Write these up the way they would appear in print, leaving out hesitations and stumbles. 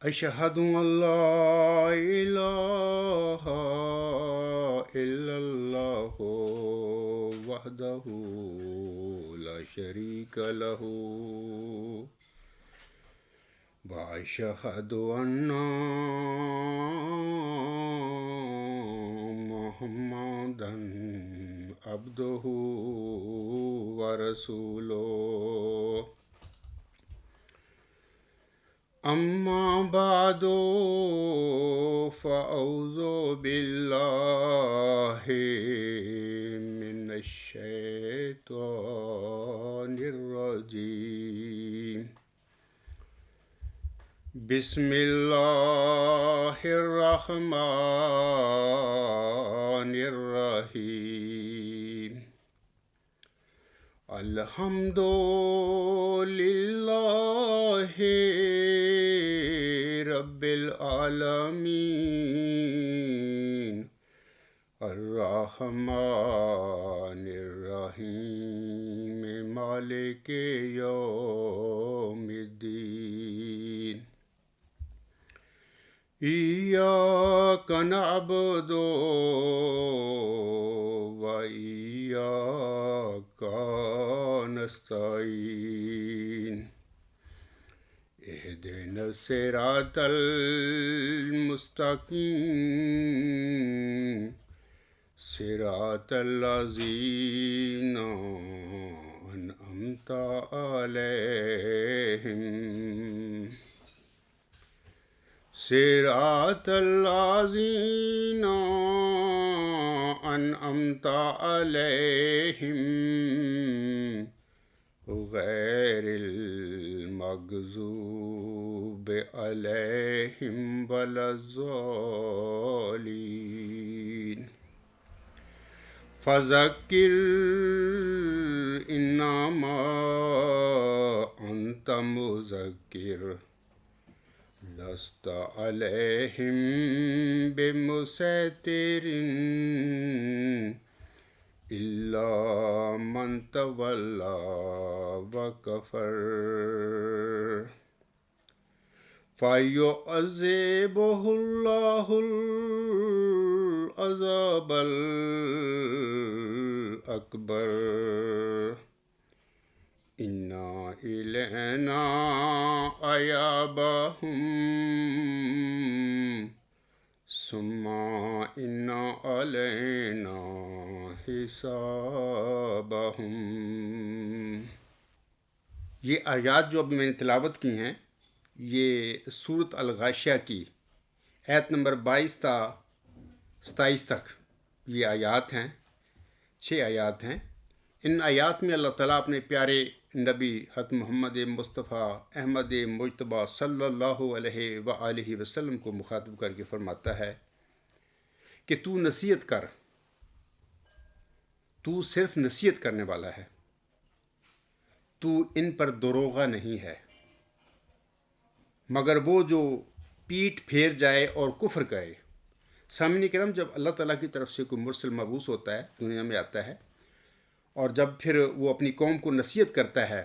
أشهد أن لا إله إلا الله وحده لا شريك له وأشهد أن محمدا عبده ورسوله أما بعد فأعوذ بالله من الشيطان الرجيم بسم الله الرحمن الرحيم الحمد لله رب العالمين الرحمن الرحيم مالك يوم الدين إياك نعبد وإياك نستعين اهدنا الصراط المستقيم صراط الذين أنعمت عليهم صراط الذين أنعمت عليهم غير المغضوب عليهم ولا الضالين فذكر إنما أنت مذكر لست عليهم بمسيطر إلا من تولى وكفر فيعذبه الله العذاب الأكبر إن إلينا إيابهم ثم إن علينا حسابهم۔ یہ آیات جو ابھی میں نے تلاوت کی ہیں یہ سورۃ الغاشیہ کی آیت نمبر 22 تا 27 تک یہ آیات ہیں، 6 آیات ہیں۔ ان آیات میں اللہ تعالیٰ اپنے پیارے نبی حضرت محمد مصطفیٰ احمد مجتبیٰ صلی اللہ علیہ وآلہ وسلم کو مخاطب کر کے فرماتا ہے کہ تو نصیحت کر، تو صرف نصیحت کرنے والا ہے، تو ان پر دروغہ نہیں ہے، مگر وہ جو پیٹھ پھیر جائے اور کفر کرے۔ سامعین کرام، جب اللہ تعالیٰ کی طرف سے کوئی مرسل مبعوث ہوتا ہے، دنیا میں آتا ہے، اور جب پھر وہ اپنی قوم کو نصیحت کرتا ہے،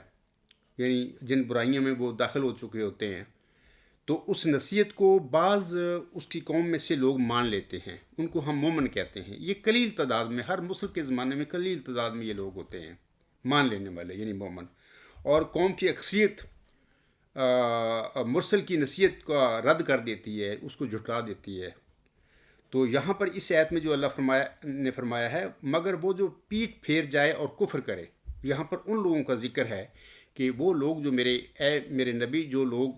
یعنی جن برائیوں میں وہ داخل ہو چکے ہوتے ہیں، تو اس نصیحت کو بعض اس کی قوم میں سے لوگ مان لیتے ہیں، ان کو ہم مومن کہتے ہیں۔ یہ قلیل تعداد میں، ہر مسلم کے زمانے میں قلیل تعداد میں یہ لوگ ہوتے ہیں مان لینے والے، یعنی مومن، اور قوم کی اکثریت مرسل کی نصیحت کا رد کر دیتی ہے، اس کو جھٹلا دیتی ہے۔ تو یہاں پر اس آیت میں جو اللہ نے فرمایا ہے مگر وہ جو پیٹھ پھیر جائے اور کفر کرے، یہاں پر ان لوگوں کا ذکر ہے کہ وہ لوگ جو میرے نبی، جو لوگ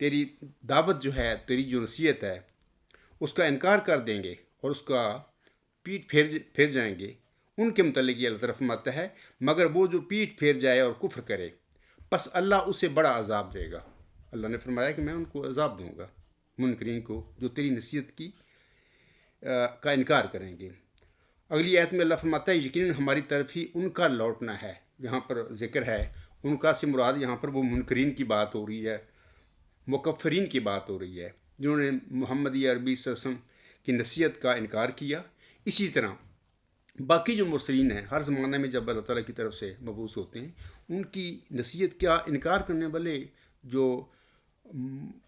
تیری دعوت جو ہے، تیری جو نصیحت ہے اس کا انکار کر دیں گے اور اس کا پیٹھ پھیر جائیں گے، ان کے متعلق یہ اللہ تعالیٰ فرماتا ہے مگر وہ جو پیٹھ پھیر جائے اور کفر کرے پس اللہ اسے بڑا عذاب دے گا۔ اللہ نے فرمایا کہ میں ان کو عذاب دوں گا، منکرین کو، جو تیری نصیحت کا انکار کریں گے۔ اگلی آیت میں اللہ فرماتا ہے یقیناً ہماری طرف ہی ان کا لوٹنا ہے۔ یہاں پر ذکر ہے ان کا سے مراد یہاں پر وہ منکرین کی بات ہو رہی ہے، مکفرین کی بات ہو رہی ہے، جنہوں نے محمدی عربی صلی اللہ علیہ وسلم کی نصیحت کا انکار کیا۔ اسی طرح باقی جو مرسلین ہیں ہر زمانے میں جب اللہ تعالیٰ کی طرف سے مبعوث ہوتے ہیں، ان کی نصیحت کا انکار کرنے والے جو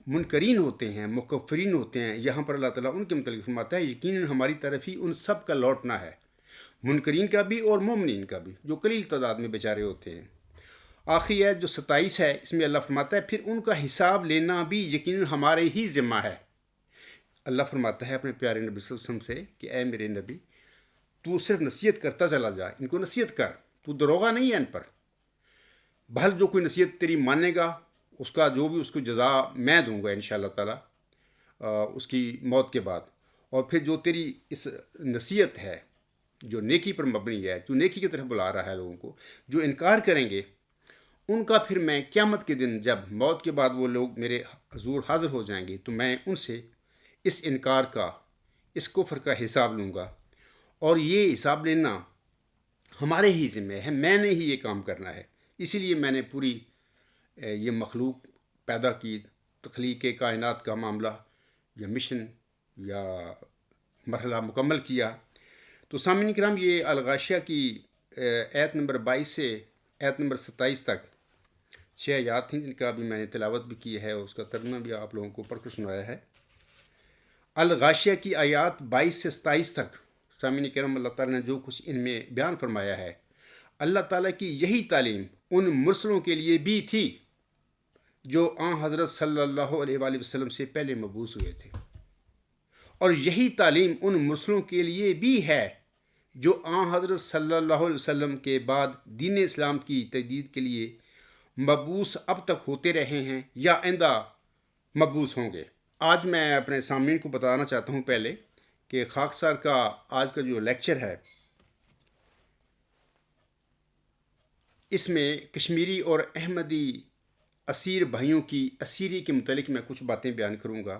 منکرین ہوتے ہیں، مکفرین ہوتے ہیں، یہاں پر اللہ تعالیٰ ان کے متعلق فرماتا ہے یقیناً ہماری طرف ہی ان سب کا لوٹنا ہے، منکرین کا بھی اور مومنین کا بھی، جو قلیل تعداد میں بیچارے ہوتے ہیں۔ آخری آیت جو 27 ہے، اس میں اللہ فرماتا ہے پھر ان کا حساب لینا بھی یقیناً ہمارے ہی ذمہ ہے۔ اللہ فرماتا ہے اپنے پیارے نبی صلی اللہ علیہ وسلم سے کہ اے میرے نبی، تو صرف نصیحت کرتا چلا جا، ان کو نصیحت کر، تو دروغہ نہیں ہے ان پر۔ بہل جو کوئی نصیحت تیری مانے گا، اس کا جو بھی اس کو جزا میں دوں گا انشاءاللہ تعالی اس کی موت کے بعد۔ اور پھر جو تیری اس نصیحت ہے جو نیکی پر مبنی ہے، جو نیکی کی طرف بلا رہا ہے لوگوں کو، جو انکار کریں گے ان کا پھر میں قیامت کے دن جب موت کے بعد وہ لوگ میرے حضور حاضر ہو جائیں گے تو میں ان سے اس انکار کا، اس کفر کا حساب لوں گا۔ اور یہ حساب لینا ہمارے ہی ذمہ ہے، میں نے ہی یہ کام کرنا ہے۔ اسی لیے میں نے پوری یہ مخلوق پیدا کی، تخلیق کائنات کا معاملہ یا مشن یا مرحلہ مکمل کیا۔ تو سامعین کرام، یہ الغاشیہ کی آیت نمبر 22 سے آیت نمبر 27 تک 6 آیات تھیں جن کا بھی میں نے تلاوت بھی کی ہے اور اس کا ترجمہ بھی آپ لوگوں کو پڑھ کر سنایا ہے۔ الغاشیہ کی آیات 22 سے 27 تک سامعین کرام، اللہ تعالیٰ نے جو کچھ ان میں بیان فرمایا ہے، اللہ تعالیٰ کی یہی تعلیم ان مرسلوں کے لیے بھی تھی جو آن حضرت صلی اللہ علیہ وآلہ وسلم سے پہلے مبعوث ہوئے تھے، اور یہی تعلیم ان مرسلوں کے لیے بھی ہے جو آن حضرت صلی اللہ علیہ وسلم کے بعد دین اسلام کی تجدید کے لیے مبعوث اب تک ہوتے رہے ہیں یا آئندہ مبعوث ہوں گے۔ آج میں اپنے سامعین کو بتانا چاہتا ہوں پہلے کہ خاکسار کا آج کا جو لیکچر ہے، اس میں کشمیری اور احمدی اسیر بھائیوں کی اسیری کے متعلق میں کچھ باتیں بیان کروں گا۔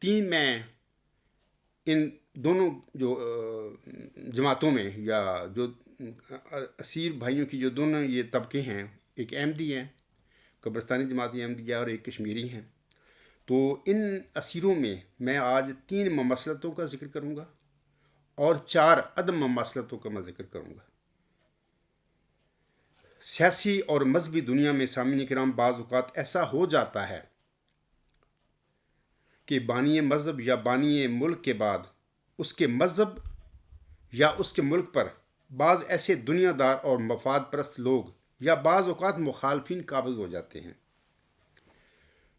میں ان دونوں جو جماعتوں میں یا جو اسیر بھائیوں کی جو دونوں یہ طبقے ہیں، ایک احمدی ہیں، قبرستانی جماعت احمدیہ، اور ایک کشمیری ہیں، تو ان اسیروں میں میں آج 3 مماثلتوں کا ذکر کروں گا اور 4 عدم مماثلتوں کا میں ذکر کروں گا۔ سیاسی اور مذہبی دنیا میں سامعین کرام بعض اوقات ایسا ہو جاتا ہے کہ بانی مذہب یا بانی ملک کے بعد اس کے مذہب یا اس کے ملک پر بعض ایسے دنیا دار اور مفاد پرست لوگ یا بعض اوقات مخالفین قابض ہو جاتے ہیں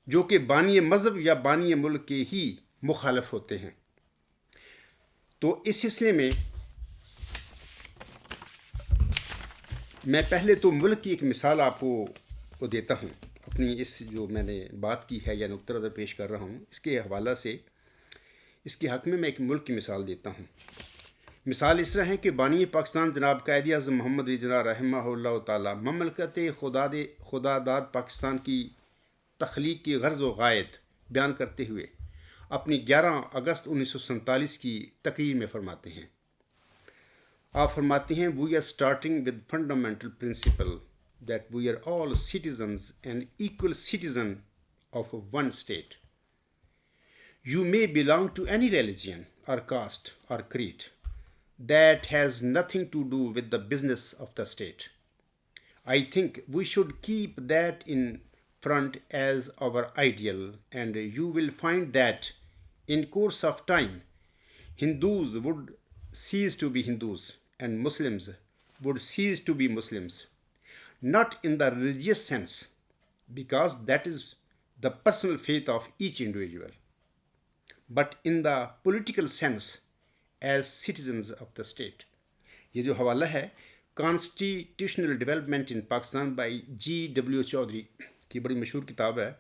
جو کہ بانی مذہب یا بانی ملک کے ہی مخالف ہوتے ہیں۔ تو اس سلسلے میں میں پہلے تو ملک کی ایک مثال آپ کو دیتا ہوں، اپنی اس جو میں نے بات کی ہے یا نقطہ نظر پیش کر رہا ہوں اس کے حوالہ سے، اس کے حق میں ایک ملک کی مثال دیتا ہوں۔ مثال اس طرح ہے کہ بانی پاکستان جناب قائد اعظم محمد علی جناح رحمہ اللہ تعالی مملکت خدا داد پاکستان کی تخلیق کی غرض و غایت بیان کرتے ہوئے اپنی 11 اگست 1947 کی تقریر میں فرماتے ہیں۔ آپ فرماتے ہیں we are starting with fundamental principle that we are all citizens and equal citizens of one state. You may belong to any religion or caste or creed. That has nothing to do with the business of the state. I think we should keep that in front as our ideal, and you will find that in course of time Hindus would cease to be Hindus and Muslims would cease to be Muslims, not in the religious sense, because that is the personal faith of each individual, but in the political sense as citizens of the state. یہ جو حوالہ ہے constitutional development in Pakistan by G.W. Chaudhry کی بڑی مشہور کتاب ہے۔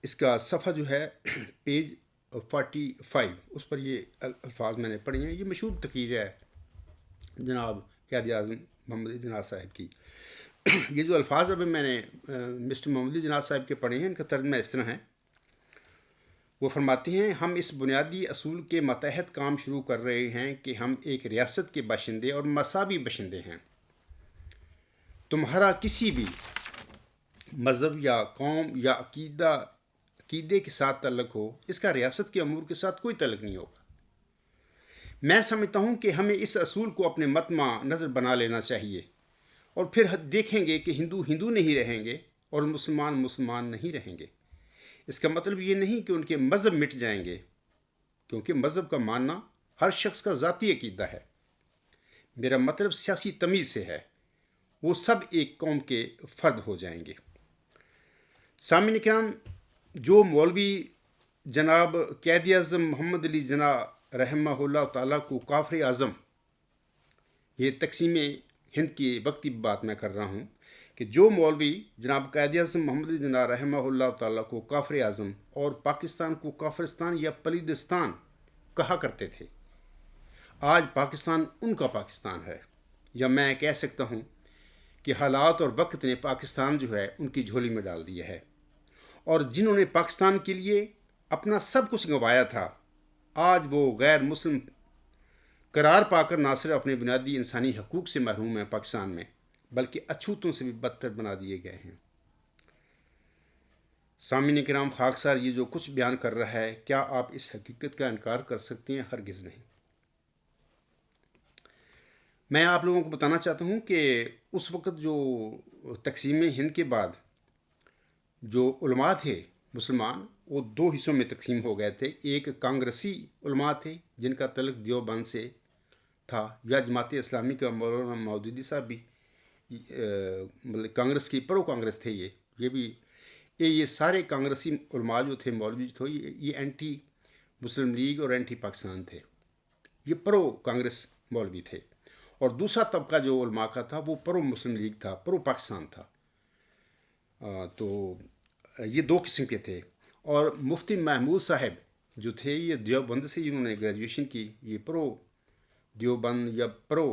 اس کا صفحہ جو ہے پیج 45، اس پر یہ الفاظ میں نے پڑھے ہیں۔ یہ مشہور تقریر ہے جناب قائد اعظم محمد علی جناح صاحب کی۔ یہ جو الفاظ ابھی میں نے مسٹر محمد علی جناح صاحب کے پڑھے ہیں، ان کا ترجمہ اس طرح ہے۔ وہ فرماتے ہیں ہم اس بنیادی اصول کے ماتحت کام شروع کر رہے ہیں کہ ہم ایک ریاست کے باشندے اور مساوی باشندے ہیں۔ تمہارا کسی بھی مذہب یا قوم یا عقیدے کے ساتھ تعلق ہو، اس کا ریاست کے امور کے ساتھ کوئی تعلق نہیں ہوگا۔ میں سمجھتا ہوں کہ ہمیں اس اصول کو اپنے مطمع نظر بنا لینا چاہیے، اور پھر دیکھیں گے کہ ہندو نہیں رہیں گے اور مسلمان نہیں رہیں گے۔ اس کا مطلب یہ نہیں کہ ان کے مذہب مٹ جائیں گے، کیونکہ مذہب کا ماننا ہر شخص کا ذاتی عقیدہ ہے۔ میرا مطلب سیاسی تمیز سے ہے، وہ سب ایک قوم کے فرد ہو جائیں گے۔ سامعین کرام، جو مولوی جناب قائد اعظم محمد علی جناح رحمہ اللہ تعالیٰ کو کافر اعظم، یہ تقسیم ہند کی وقتی بات میں کر رہا ہوں کہ جو مولوی جناب قائد اعظم محمد علی جناح رحمہ اللہ تعالیٰ کو کافر اعظم اور پاکستان کو کافرستان یا پلیدستان کہا کرتے تھے، آج پاکستان ان کا پاکستان ہے، یا میں کہہ سکتا ہوں کہ حالات اور وقت نے پاکستان جو ہے ان کی جھولی میں ڈال دیا ہے، اور جنہوں نے پاکستان کے لیے اپنا سب کچھ گنوایا تھا، آج وہ غیر مسلم قرار پا کر نہ صرف اپنے بنیادی انسانی حقوق سے محروم ہیں پاکستان میں، بلکہ اچھوتوں سے بھی بدتر بنا دیے گئے ہیں۔ سامعین کرام، خاکسار یہ جو کچھ بیان کر رہا ہے، کیا آپ اس حقیقت کا انکار کر سکتے ہیں؟ ہرگز نہیں۔ میں آپ لوگوں کو بتانا چاہتا ہوں کہ اس وقت جو تقسیم ہند کے بعد جو علماء تھے مسلمان، وہ دو حصوں میں تقسیم ہو گئے تھے۔ ایک کانگریسی علماء تھے جن کا تعلق دیوبند سے تھا، یا جماعت اسلامی کا مولانا مودودی صاحب بھی مطلب کانگریس کی پرو کانگریس تھے۔ یہ بھی یہ سارے کانگریسی علماء جو تھے، مولوی تھے، یہ اینٹی مسلم لیگ اور اینٹی پاکستان تھے، یہ پرو کانگریس مولوی تھے۔ اور دوسرا طبقہ جو علماء کا تھا وہ پرو مسلم لیگ تھا، پرو پاکستان تھا۔ تو یہ دو قسم کے تھے۔ اور مفتی محمود صاحب جو تھے، یہ دیوبند سے انہوں نے گریجویشن کی، یہ پرو دیوبند یا پرو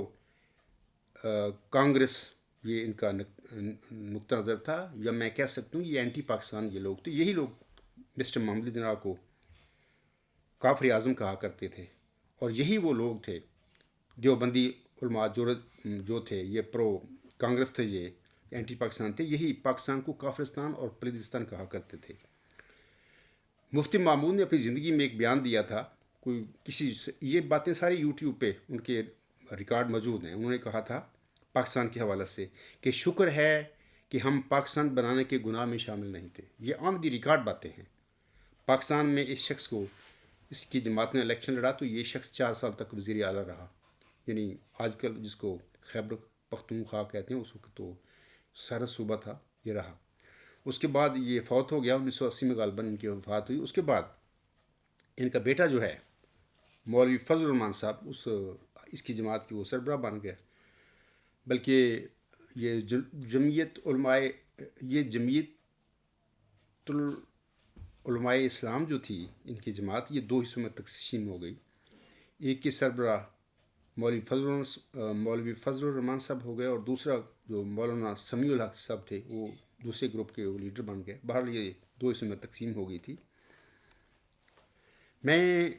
کانگریس یہ ان کا نقطہ نظر تھا، یا میں کہہ سکتا ہوں یہ اینٹی پاکستان یہ لوگ تھے۔ یہی لوگ مسٹر محمد علی جناح کو کافر اعظم کہا کرتے تھے، اور یہی وہ لوگ تھے دیوبندی علماء جو تھے، یہ پرو کانگریس تھے، یہ اینٹی پاکستان تھے، یہی پاکستان کو کافرستان اور پلیدستان کہا کرتے تھے۔ مفتی محمود نے اپنی زندگی میں ایک بیان دیا تھا، یہ باتیں ساری یوٹیوب پہ ان کے ریکارڈ موجود ہیں۔ انہوں نے کہا تھا پاکستان کے حوالے سے کہ شکر ہے کہ ہم پاکستان بنانے کے گناہ میں شامل نہیں تھے۔ یہ آن دی ریکارڈ باتیں ہیں۔ پاکستان میں اس شخص کو، اس کی جماعت نے الیکشن لڑا تو یہ شخص 4 سال تک وزیر اعلیٰ رہا، یعنی آج کل جس کو خیبر پختونخوا کہتے ہیں، اس وقت تو سرحد صوبہ تھا، یہ رہا۔ اس کے بعد یہ فوت ہو گیا، 1980 میں غالباً ان کی وفات ہوئی۔ اس کے بعد ان کا بیٹا جو ہے مولوی فضل الرحمان صاحب، اس کی جماعت کی وہ سربراہ بن گئے۔ بلکہ یہ جمعیت علماء اسلام جو تھی، ان کی جماعت، یہ 2 حصوں میں تقسیم ہو گئی۔ ایک کے سربراہ مولوی فضل الرحمان صاحب ہو گئے، اور دوسرا جو مولانا سمیع الحق صاحب تھے، وہ دوسرے گروپ کے وہ لیڈر بن گئے۔ بہرحال یہ 2 حصوں میں تقسیم ہو گئی تھی۔ میں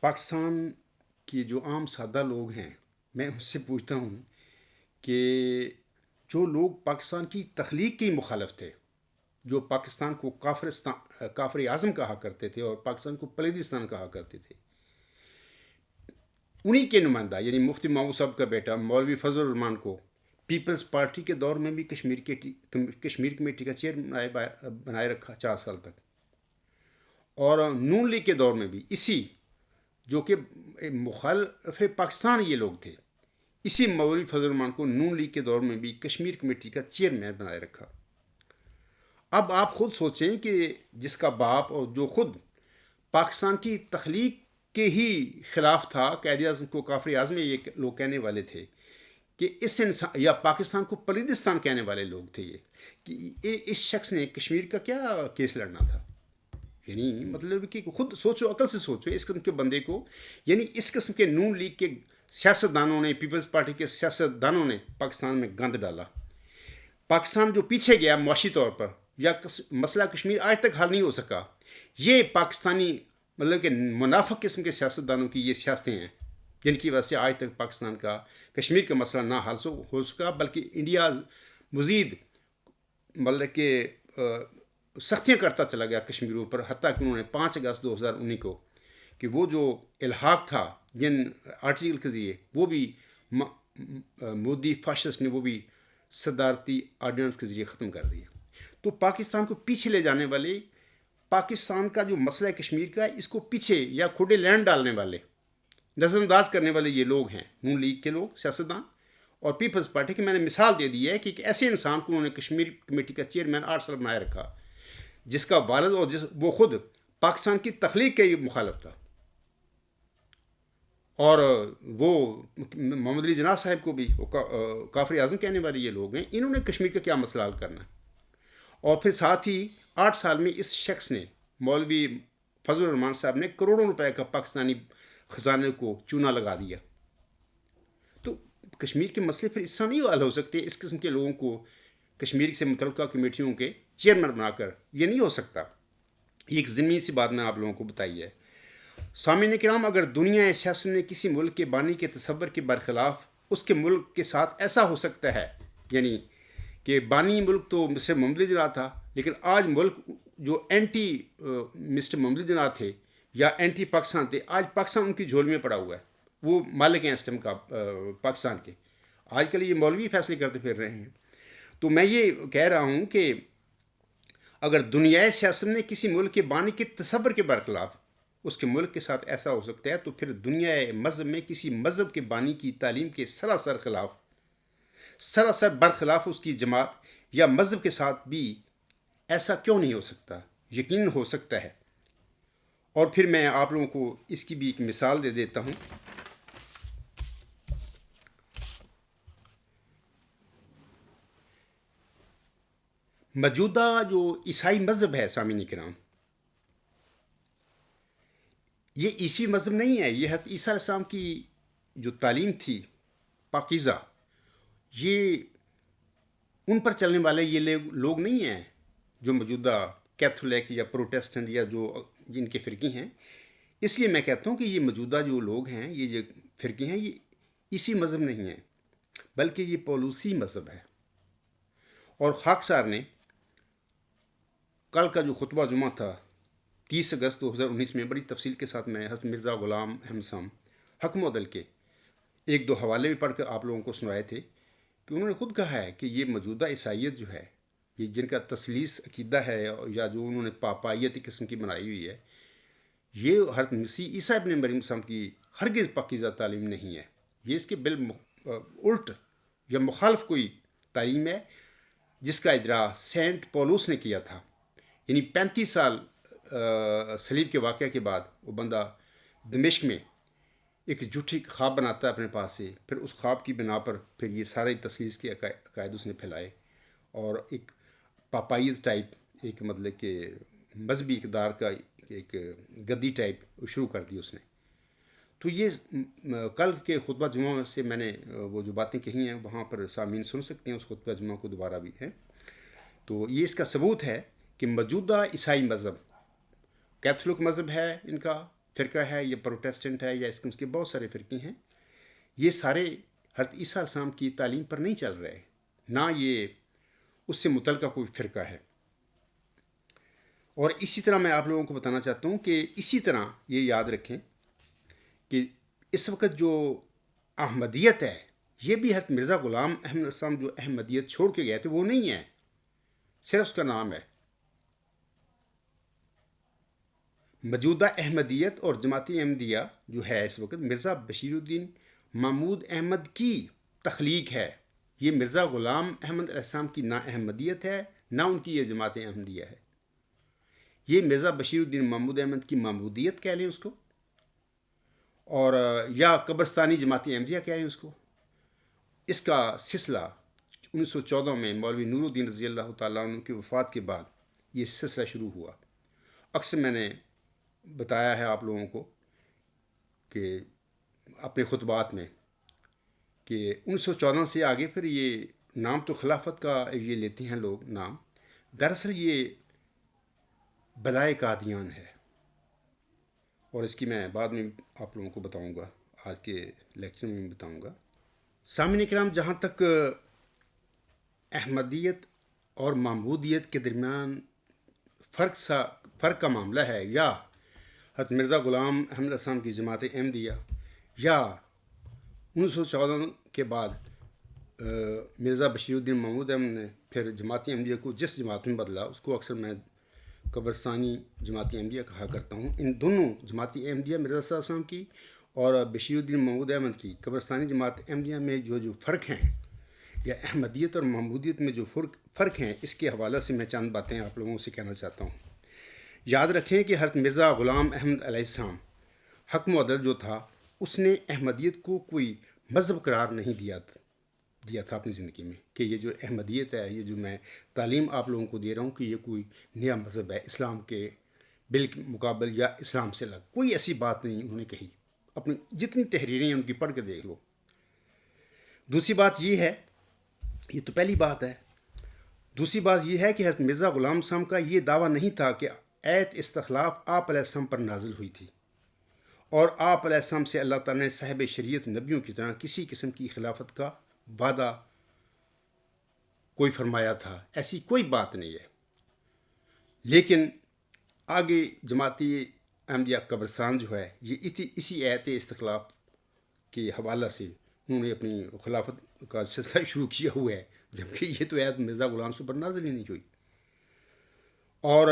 پاکستان کے جو عام سادہ لوگ ہیں، میں ان سے پوچھتا ہوں کہ جو لوگ پاکستان کی تخلیق کے مخالف تھے، جو پاکستان کو کافر اعظم کہا کرتے تھے اور پاکستان کو پلیدستان کہا کرتے تھے، انہی کے نمائندہ یعنی مفتی محمود صاحب کا بیٹا مولوی فضل الرحمان کو پیپلز پارٹی کے دور میں بھی کشمیر کمیٹی کا چیئر بنائے رکھا 4 سال تک، اور نون لیگ کے دور میں بھی اسی جو کہ مخالف پاکستان یہ لوگ تھے، اسی مولوی فضل الرحمان کو نون لیگ کے دور میں بھی کشمیر کمیٹی کا چیئرمین بنائے رکھا۔ اب آپ خود سوچیں کہ جس کا باپ اور جو خود پاکستان کی تخلیق کے ہی خلاف تھا، قائد اعظم کو کافر اعظم یہ لوگ کہنے والے تھے کہ اس انسان یا پاکستان کو پلیدستان کہنے والے لوگ تھے، یہ کہ اس شخص نے کشمیر کا کیا کیس لڑنا تھا؟ یعنی مطلب کہ خود سوچو، عقل سے سوچو، اس قسم کے بندے کو، یعنی اس قسم کے نون لیگ کے سیاستدانوں نے، پیپلز پارٹی کے سیاستدانوں نے پاکستان میں گند ڈالا۔ پاکستان جو پیچھے گیا معاشی طور پر، یا مسئلہ کشمیر آج تک حل نہیں ہو سکا، یہ پاکستانی مطلب کہ منافق قسم کے سیاستدانوں کی یہ سیاستیں ہیں جن کی وجہ سے آج تک پاکستان کا کشمیر کا مسئلہ نہ حل ہو سکا، بلکہ انڈیا مزید مطلب کہ سختیاں کرتا چلا گیا کشمیروں پر، حتیٰ کہ انہوں نے 5 اگست 2019 کو کہ وہ جو الحاق تھا جن آرٹیکل کے ذریعے، وہ بھی مودی فاشسٹ نے وہ بھی صدارتی آرڈیننس کے ذریعے ختم کر دیا۔ تو پاکستان کو پیچھے لے جانے والے، پاکستان کا جو مسئلہ ہے کشمیر کا، اس کو پیچھے یا کھوڑے لینڈ ڈالنے والے، نظر انداز کرنے والے یہ لوگ ہیں، نون لیگ کے لوگ، سیاستدان اور پیپلز پارٹی کی. میں نے مثال دے دی ہے کہ ایک ایسے انسان کو انہوں نے کشمیر کمیٹی کا چیئرمین 8 سال بنائے رکھا، جس کا والد اور وہ خود پاکستان کی تخلیق کے مخالف تھا. اور وہ محمد علی جناح صاحب کو بھی کافر اعظم کہنے والے یہ لوگ ہیں. انہوں نے کشمیر کا کیا مسئلہ حل کرنا ہے؟ اور پھر ساتھ ہی 8 سال میں اس شخص نے، مولوی فضل الرحمان صاحب نے، کروڑوں روپے کا پاکستانی خزانے کو چونا لگا دیا. تو کشمیر کے مسئلے پھر اس طرح نہیں حل ہو سکتے. اس قسم کے لوگوں کو کشمیر سے متعلقہ کمیٹیوں کے چیئرمین بنا کر یہ نہیں ہو سکتا. یہ ایک ضمنی سی بات میں آپ لوگوں کو بتائی ہے. سامعین کرام، اگر دنیا سیاست میں کسی ملک کے بانی کے تصور کے برخلاف اس کے ملک کے ساتھ ایسا ہو سکتا ہے، یعنی کہ بانی ملک تو مسٹر محمد علی جناح تھا، لیکن آج ملک جو اینٹی مسٹر محمد علی جناح تھے یا اینٹی پاکستان تھے، آج پاکستان ان کی جھول میں پڑا ہوا ہے. وہ مالک ہیں اس ٹائم کا پاکستان کے. آج کل یہ مولوی فیصلے کرتے پھر رہے ہیں. تو میں یہ کہہ رہا ہوں کہ اگر دنیائے سیاست میں کسی ملک کے بانی کے تصور کے برخلاف اس کے ملک کے ساتھ ایسا ہو سکتا ہے، تو پھر دنیائے مذہب میں کسی مذہب کے بانی کی تعلیم کے سراسر برخلاف اس کی جماعت یا مذہب کے ساتھ بھی ایسا کیوں نہیں ہو سکتا؟ یقیناً ہو سکتا ہے. اور پھر میں آپ لوگوں کو اس کی بھی ایک مثال دے دیتا ہوں. موجودہ جو عیسائی مذہب ہے، سامعین کرام، یہ عیسوی مذہب نہیں ہے. یہ حضرت عیسیٰ علیہ السلام کی جو تعلیم تھی پاکیزہ، یہ ان پر چلنے والے یہ لوگ نہیں ہیں جو موجودہ کیتھولک یا پروٹیسٹنٹ یا جو جن کے فرقے ہیں. اس لیے میں کہتا ہوں کہ یہ موجودہ جو لوگ ہیں، یہ جو فرقے ہیں، یہ عیسوی مذہب نہیں ہے، بلکہ یہ پولوسی مذہب ہے. اور خاکسار نے کل کا جو خطبہ جمعہ تھا 30 اگست 2019 میں بڑی تفصیل کے ساتھ میں حضرت مرزا غلام احمد صاحب حکم عدل کے 1-2 حوالے بھی پڑھ کر آپ لوگوں کو سنائے تھے کہ انہوں نے خود کہا ہے کہ یہ موجودہ عیسائیت جو ہے، یہ جن کا تثلیث عقیدہ ہے یا جو انہوں نے پاپائیت قسم کی بنائی ہوئی ہے، یہ حضرت مسیح عیسیٰ ابن مریم صاحب کی ہرگز پاکیزہ تعلیم نہیں ہے. یہ اس کے الٹ یا مخالف کوئی تعلیم ہے جس کا اجرا سینٹ پولوس نے کیا تھا. یعنی 35 سال صلیب کے واقعہ کے بعد وہ بندہ دمشق میں ایک جھوٹی خواب بناتا ہے اپنے پاس سے، پھر اس خواب کی بنا پر پھر یہ سارے تثلیث کے عقائد اس نے پھیلائے اور ایک پاپائیت ٹائپ، ایک مطلب کہ مذہبی اقدار کا ایک گدی ٹائپ شروع کر دی اس نے. تو یہ کل کے خطبہ جمعہ سے میں نے وہ جو باتیں کہی ہیں وہاں پر سامعین سن سکتے ہیں اس خطبہ جمعہ کو دوبارہ بھی ہے. تو یہ اس کا ثبوت ہے کہ موجودہ عیسائی مذہب، کیتھولک مذہب ہے، ان کا فرقہ ہے، یا پروٹیسٹنٹ ہے، یا اس کے بہت سارے فرقے ہیں، یہ سارے حضرت عیسیٰ علیہ السلام کی تعلیم پر نہیں چل رہے، نہ یہ اس سے متعلقہ کوئی فرقہ ہے. اور اسی طرح میں آپ لوگوں کو بتانا چاہتا ہوں کہ اسی طرح یہ یاد رکھیں کہ اس وقت جو احمدیت ہے، یہ بھی حضرت مرزا غلام احمد السلام جو احمدیت چھوڑ کے گئے تھے وہ نہیں ہے، صرف اس کا نام ہے. موجودہ احمدیت اور جماعت احمدیہ جو ہے اس وقت مرزا بشیر الدین محمود احمد کی تخلیق ہے. یہ مرزا غلام احمد علیہ السلام کی نہ احمدیت ہے، نہ ان کی یہ جماعت احمدیہ ہے. یہ مرزا بشیر الدین محمود احمد کی محمودیت کہہ لیں اس کو، اور یا قبرستانی جماعت احمدیہ کہہ لیں اس کو. اس کا سلسلہ 1914 میں مولوی نور الدین رضی اللہ تعالیٰ عنہ کی وفات کے بعد یہ سلسلہ شروع ہوا. اکثر میں نے بتایا ہے آپ لوگوں کو کہ اپنے خطبات میں کہ 1914 سے آگے پھر یہ نام تو خلافت کا یہ لیتے ہیں لوگ نام، دراصل یہ بلائے قادیان ہے. اور اس کی میں بعد میں آپ لوگوں کو بتاؤں گا، آج کے لیکچر میں بتاؤں گا. سامعین کرام، جہاں تک احمدیت اور محمودیت کے درمیان فرق کا معاملہ ہے، یا حضرت مرزا غلام احمد السلام کی جماعت احمدیہ یا 1914 کے بعد مرزا بشیر الدین محمود احمد نے پھر جماعت احمدیہ کو جس جماعت میں بدلا اس کو اکثر میں قبرستانی جماعت احمدیہ کہا کرتا ہوں. ان دونوں جماعت احمدیہ مرزا صاحب السلام کی اور بشیر الدین محمود احمد کی قبرستانی جماعت احمدیہ میں جو فرق ہیں یا احمدیت اور محمودیت میں جو فرق ہیں اس کے حوالے سے میں چند باتیں آپ لوگوں سے کہنا چاہتا ہوں. یاد رکھیں کہ حضرت مرزا غلام احمد علیہ السلام حکم و عدل جو تھا اس نے احمدیت کو کوئی مذہب قرار نہیں دیا تھا اپنی زندگی میں کہ یہ جو احمدیت ہے، یہ جو میں تعلیم آپ لوگوں کو دے رہا ہوں کہ یہ کوئی نیا مذہب ہے اسلام کے بالمقابل یا اسلام سے الگ. کوئی ایسی بات نہیں انہوں نے کہی. اپنی جتنی تحریریں ہیں ان کی پڑھ کے دیکھ لو. دوسری بات یہ ہے، یہ تو پہلی بات ہے. دوسری بات یہ ہے کہ حضرت مرزا غلام صاحب کا یہ دعویٰ نہیں تھا کہ ایت استخلاف آپ علیہ السلام پر نازل ہوئی تھی اور آپ علیہ السلام سے اللہ تعالیٰ نے صاحب شریعت نبیوں کی طرح کسی قسم کی خلافت کا وعدہ کوئی فرمایا تھا. ایسی کوئی بات نہیں ہے. لیکن آگے جماعتی احمدیہ قبرستان جو ہے یہ اسی ایت استخلاف کے حوالہ سے انہوں نے اپنی خلافت کا سلسلہ شروع کیا ہوا ہے، جبکہ یہ تو ایت مرزا غلام صاحب پر نازل ہی نہیں ہوئی. اور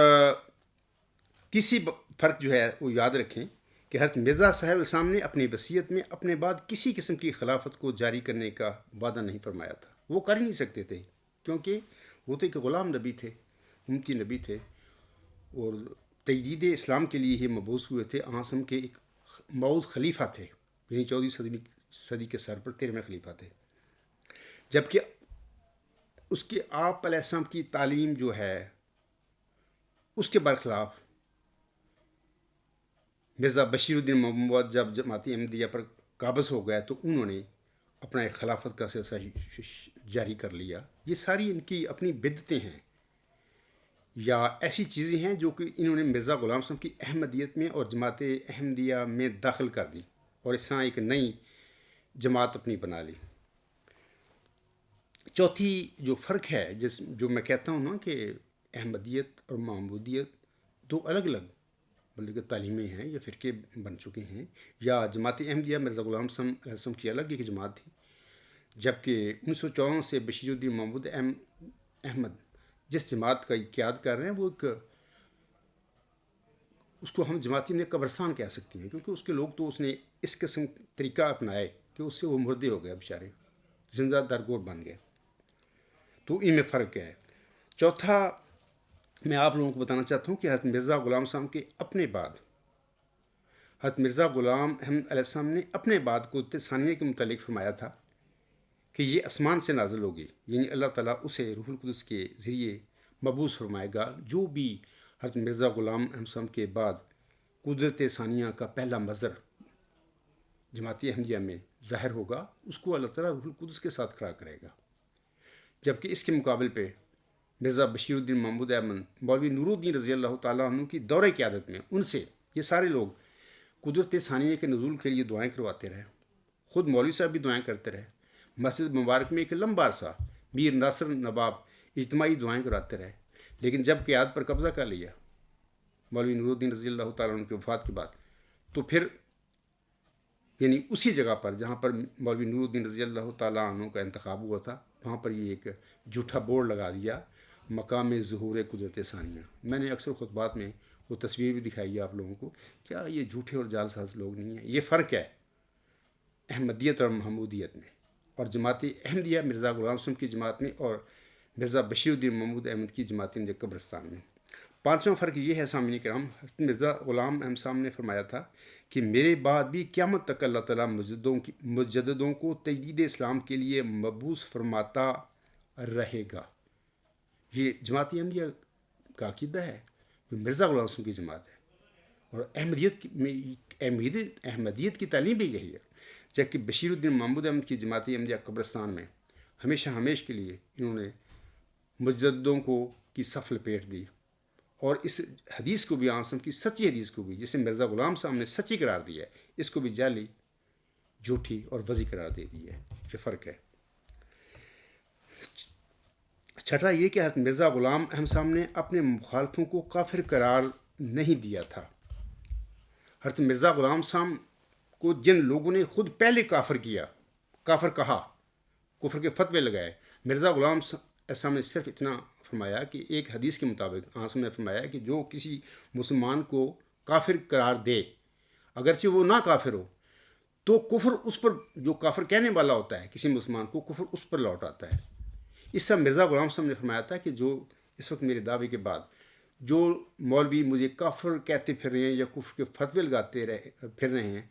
کسی فرق جو ہے وہ یاد رکھیں کہ حضرت مرزا صاحب السلام نے اپنی وصیت میں اپنے بعد کسی قسم کی خلافت کو جاری کرنے کا وعدہ نہیں فرمایا تھا. وہ کر ہی نہیں سکتے تھے کیونکہ وہ تو ایک غلام نبی تھے، امتی نبی تھے اور تجدید اسلام کے لیے ہی مبعوث ہوئے تھے. آسم کے ایک موعود خلیفہ تھے، یعنی 14ویں صدی کے سر پر 13ویں خلیفہ تھے. جبکہ اس کے آپ علیہ السلام کی تعلیم جو ہے اس کے برخلاف مرزا بشیر الدین محمود جب جماعت احمدیہ پر قابض ہو گیا تو انہوں نے اپنا ایک خلافت کا سلسلہ جاری کر لیا. یہ ساری ان کی اپنی بدعتیں ہیں یا ایسی چیزیں ہیں جو کہ انہوں نے مرزا غلام صاحب کی احمدیت میں اور جماعت احمدیہ میں داخل کر دی اور اس طرح ایک نئی جماعت اپنی بنا لی. چوتھی جو فرق ہے جو میں کہتا ہوں نا کہ احمدیت اور محمودیت دو الگ الگ بلکہ تعلیمیں ہیں یا فرقے بن چکے ہیں. یا جماعت احمدیہ مرزا غلام صاحب علیہ السلام کی الگ ایک جماعت تھی، جبکہ 1954 سے بشیر الدین محمود احمد جس جماعت کا قیادت کر رہے ہیں وہ ایک اس کو ہم جماعتی میں قبرستان کہہ سکتے ہیں کیونکہ اس کے لوگ تو اس نے اس قسم طریقہ اپنائے کہ اس سے وہ مردے ہو گئے بیچارے، زندہ درگور بن گئے. تو ان میں فرق ہے. چوتھا میں آپ لوگوں کو بتانا چاہتا ہوں کہ حضرت مرزا غلام صاحب کے اپنے بعد حضرت مرزا غلام احمد علیہ السلام نے اپنے بعد کو ثانیہ کے متعلق فرمایا تھا کہ یہ آسمان سے نازل ہوگی، یعنی اللہ تعالیٰ اسے روح القدس کے ذریعے مبعوث فرمائے گا. جو بھی حضرت مرزا غلام احمد صاحب کے بعد قدرت ثانیہ کا پہلا مظہر جماعتی احمدیہ میں ظاہر ہوگا اس کو اللہ تعالیٰ روح القدس کے ساتھ کھڑا کرے گا. جبکہ اس کے مقابل پہ مرزا بشیر الدین محمود احمد، مولوی نور الدین رضی اللہ تعالیٰ عنہ کی دور قیادت میں ان سے یہ سارے لوگ قدرت ثانیہ کے نزول کے لیے دعائیں کرواتے رہے. خود مولوی صاحب بھی دعائیں کرتے رہے. مسجد مبارک میں ایک لمبا عرصہ میر ناصر نواب اجتماعی دعائیں کراتے رہے. لیکن جب قیادت پر قبضہ کر لیا مولوی نور الدین رضی اللہ تعالیٰ عنہ کی وفات کے بعد تو پھر یعنی اسی جگہ پر جہاں پر مولوی نور الدین رضی اللہ تعالیٰ عنہ کا انتخاب ہوا تھا وہاں پر یہ ایک جھوٹا بورڈ لگا دیا، مقام ظہور قدرت ثانیہ. میں نے اکثر خطبات میں وہ تصویر بھی دکھائی ہے آپ لوگوں کو. کیا یہ جھوٹے اور جعل ساز لوگ نہیں ہیں؟ یہ فرق ہے احمدیت اور محمودیت میں، اور جماعت احمدیہ مرزا غلام صاحب کی جماعت میں اور مرزا بشیر الدین محمود احمد کی جماعت میں قبرستان میں. پانچواں فرق یہ ہے سامعین کرام، مرزا غلام احمد صاحب نے فرمایا تھا کہ میرے بعد بھی قیامت تک اللہ تعالیٰ مجددوں کو تجدید اسلام کے لیے مبعوث فرماتا رہے گا. یہ جماعتی احمدیہ کا عقیدہ ہے جو مرزا غلام صاحب کی جماعت ہے، اور احمدیت کی تعلیم بھی یہی ہے. جبکہ بشیر الدین محمود احمد کی جماعت احمدیہ قبرستان میں ہمیشہ کے لیے انہوں نے مجددوں کو کی صف لپیٹ دی اور اس حدیث کو بھی آسم کی سچی حدیث کو بھی جسے مرزا غلام صاحب نے سچی قرار دی ہے اس کو بھی جعلی، جھوٹی اور وضعی قرار دے دی ہے. یہ فرق ہے. چھٹا یہ کہ حضرت مرزا غلام احمد صاحب نے اپنے مخالفوں کو کافر قرار نہیں دیا تھا. حضرت مرزا غلام صاحب کو جن لوگوں نے خود پہلے کافر کہا کفر کے فتوے لگائے. مرزا غلام احسان نے صرف اتنا فرمایا کہ ایک حدیث کے مطابق آسم نے فرمایا کہ جو کسی مسلمان کو کافر قرار دے اگرچہ وہ نہ کافر ہو تو کفر اس پر، جو کافر کہنے والا ہوتا ہے کسی مسلمان کو، کفر اس پر لوٹ آتا ہے. اس طرح مرزا غلام صاحب نے فرمایا تھا کہ جو اس وقت میرے دعوے کے بعد جو مولوی مجھے کافر کہتے پھر رہے ہیں یا کفر کے فتوے لگاتے پھر رہے ہیں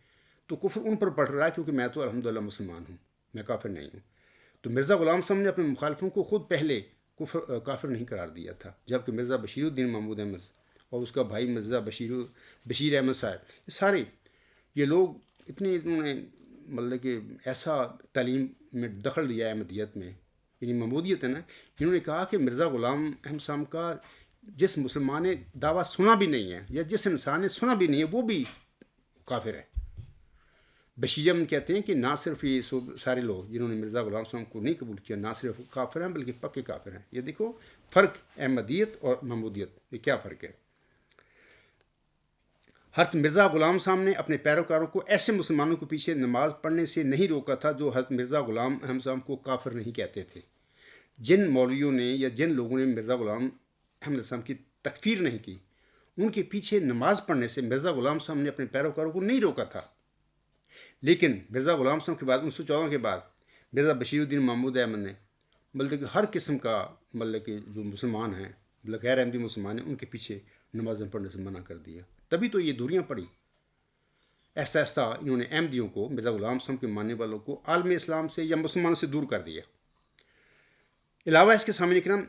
تو کفر ان پر پڑ رہا ہے، کیونکہ میں تو الحمدللہ مسلمان ہوں، میں کافر نہیں ہوں. تو مرزا غلام صاحب نے اپنے مخالفوں کو خود پہلے کافر نہیں قرار دیا تھا، جبکہ مرزا بشیر الدین محمود احمد اور اس کا بھائی مرزا بشیر احمد صاحب، یہ سارے یہ لوگ انہوں نے مطلب کہ ایسا تعلیم میں دخل دیا ہے احمدیت میں، یعنی محمودیت ہے نا. انہوں نے کہا کہ مرزا غلام احمد صاحب کا جس مسلمان نے دعویٰ سنا بھی نہیں ہے یا جس انسان نے سنا بھی نہیں ہے وہ بھی کافر ہے. بشیر احمد کہتے ہیں کہ نہ صرف یہ سارے لوگ جنہوں نے مرزا غلام صاحب کو نہیں قبول کیا نہ صرف کافر ہیں بلکہ پکے کافر ہیں. یہ دیکھو فرق احمدیت اور محمودیت، یہ کیا فرق ہے. حضرت مرزا غلام صاحب نے اپنے پیروکاروں کو ایسے مسلمانوں کے پیچھے نماز پڑھنے سے نہیں روکا تھا جو حضرت مرزا غلام احمد صاحب کو کافر نہیں کہتے تھے. جن مولویوں نے یا جن لوگوں نے مرزا غلام احمد صاحب کی تکفیر نہیں کی ان کے پیچھے نماز پڑھنے سے مرزا غلام صاحب نے اپنے پیروکاروں کو نہیں روکا تھا. لیکن مرزا غلام صاحب کے بعد 1914 کے بعد مرزا بشیر الدین محمود احمد نے مطلب کہ ہر قسم کا مطلب کہ جو مسلمان ہیں غیر احمدی مسلمان ہیں ان کے پیچھے نمازیں پڑھنے سے منع کر دیا. تبھی تو یہ دوریاں پڑی. ایسا ایسا انہوں نے احمدیوں کو، مرزا غلام صاحب کے ماننے والوں کو عالم اسلام سے یا مسلمانوں سے دور کر دیا. علاوہ اس کے سامنے کرام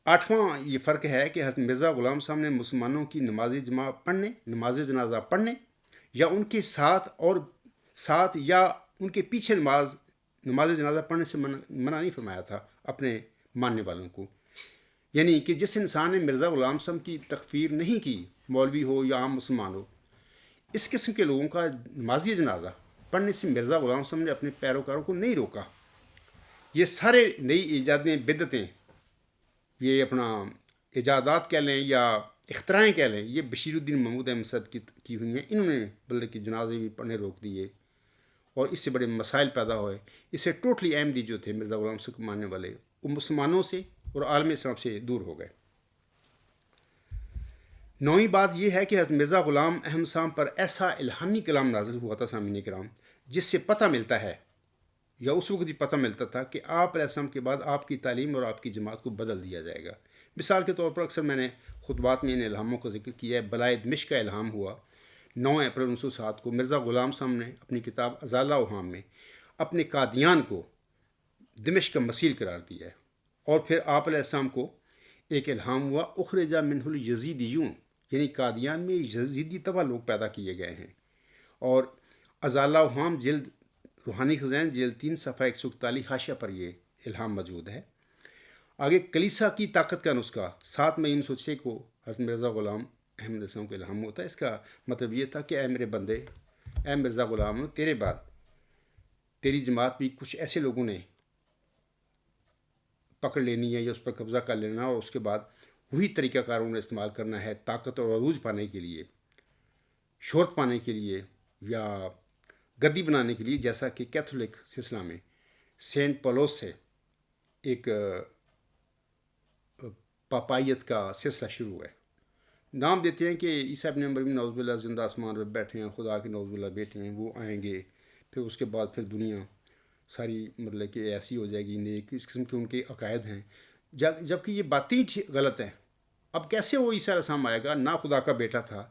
8واں یہ فرق ہے کہ حضرت مرزا غلام صاحب نے مسلمانوں کی نماز جماعت پڑھنے، نماز جنازہ پڑھنے یا ان کے ساتھ یا ان کے پیچھے نماز جنازہ پڑھنے سے منع نہیں فرمایا تھا اپنے ماننے والوں کو. یعنی کہ جس انسان نے مرزا غلام صاحب کی تکفیر نہیں کی، مولوی ہو یا عام مسلمان ہو، اس قسم کے لوگوں کا نمازی جنازہ پڑھنے سے مرزا غلام صاحب نے اپنے پیروکاروں کو نہیں روکا. یہ سارے نئی ایجادیں، بدعتیں، یہ اپنا ایجادات کہہ لیں یا اختراعیں کہہ لیں، یہ بشیر الدین محمود احمد صاحب کی ہوئی ہیں. انہوں نے بلکہ جنازے بھی پڑھنے روک دیے اور اس سے بڑے مسائل پیدا ہوئے. اس سے ٹوٹلی احمدی جو تھے مرزا غلام صاحب کو ماننے والے، وہ مسلمانوں سے اور عالم اسلام سے دور ہو گئے. 9ویں بات یہ ہے کہ حضرت مرزا غلام احمد صاحب پر ایسا الہامی کلام نازل ہوا تھا سامعین کرام، جس سے پتہ ملتا ہے یا اس وقت ہی پتہ ملتا تھا کہ آپ علیہ السلام کے بعد آپ کی تعلیم اور آپ کی جماعت کو بدل دیا جائے گا. مثال کے طور پر اکثر میں نے خطبات میں ان الہاموں کا ذکر کیا ہے. بلائے دمشق کا الہام ہوا 9 اپریل 1907 کو. مرزا غلام صاحب نے اپنی کتاب ازالہ اوہام میں اپنے قادیان کو دمشق کا مسیل قرار دیا ہے. اور پھر آپ علیہ السلام کو ایک الہام ہوا اخرج منہ الیزیدیون، یعنی قادیان میں یزیدی طبع لوگ پیدا کیے گئے ہیں. اور ازالہ اوہام جلد روحانی خزائن جلد 3 صفحہ 141 حاشیہ پر یہ الہام موجود ہے. آگے کلیسا کی طاقت کا نسخہ 7 مئی 1906 کو حضرت مرزا غلام احمد السلام کو الہام ہوتا ہے. اس کا مطلب یہ تھا کہ اے میرے بندے، اے مرزا غلام، تیرے بعد تیری جماعت بھی کچھ ایسے لوگوں نے پکڑ لینی ہے یا اس پر قبضہ کر لینا، اور اس کے بعد وہی طریقہ کاروں نے استعمال کرنا ہے طاقت اور عروج پانے کے لیے، شہرت پانے کے لیے یا گدی بنانے کے لیے، جیسا کہ کیتھولک سلسلہ میں سینٹ پولوس سے ایک پاپائیت کا سلسلہ شروع ہے. نام دیتے ہیں کہ عیسیٰ ابن مریم نعوذ باللہ زندہ آسمان پہ بیٹھے ہیں، خدا کے نعوذ باللہ بیٹے ہیں، وہ آئیں گے، پھر اس کے بعد پھر دنیا ساری مطلب کہ ایسی ہو جائے گی نیک. اس قسم کے ان کے عقائد ہیں، جبکہ یہ باتیں غلط ہیں. اب کیسے وہ عیسیٰ علیہ السلام آئے گا؟ نہ خدا کا بیٹا تھا.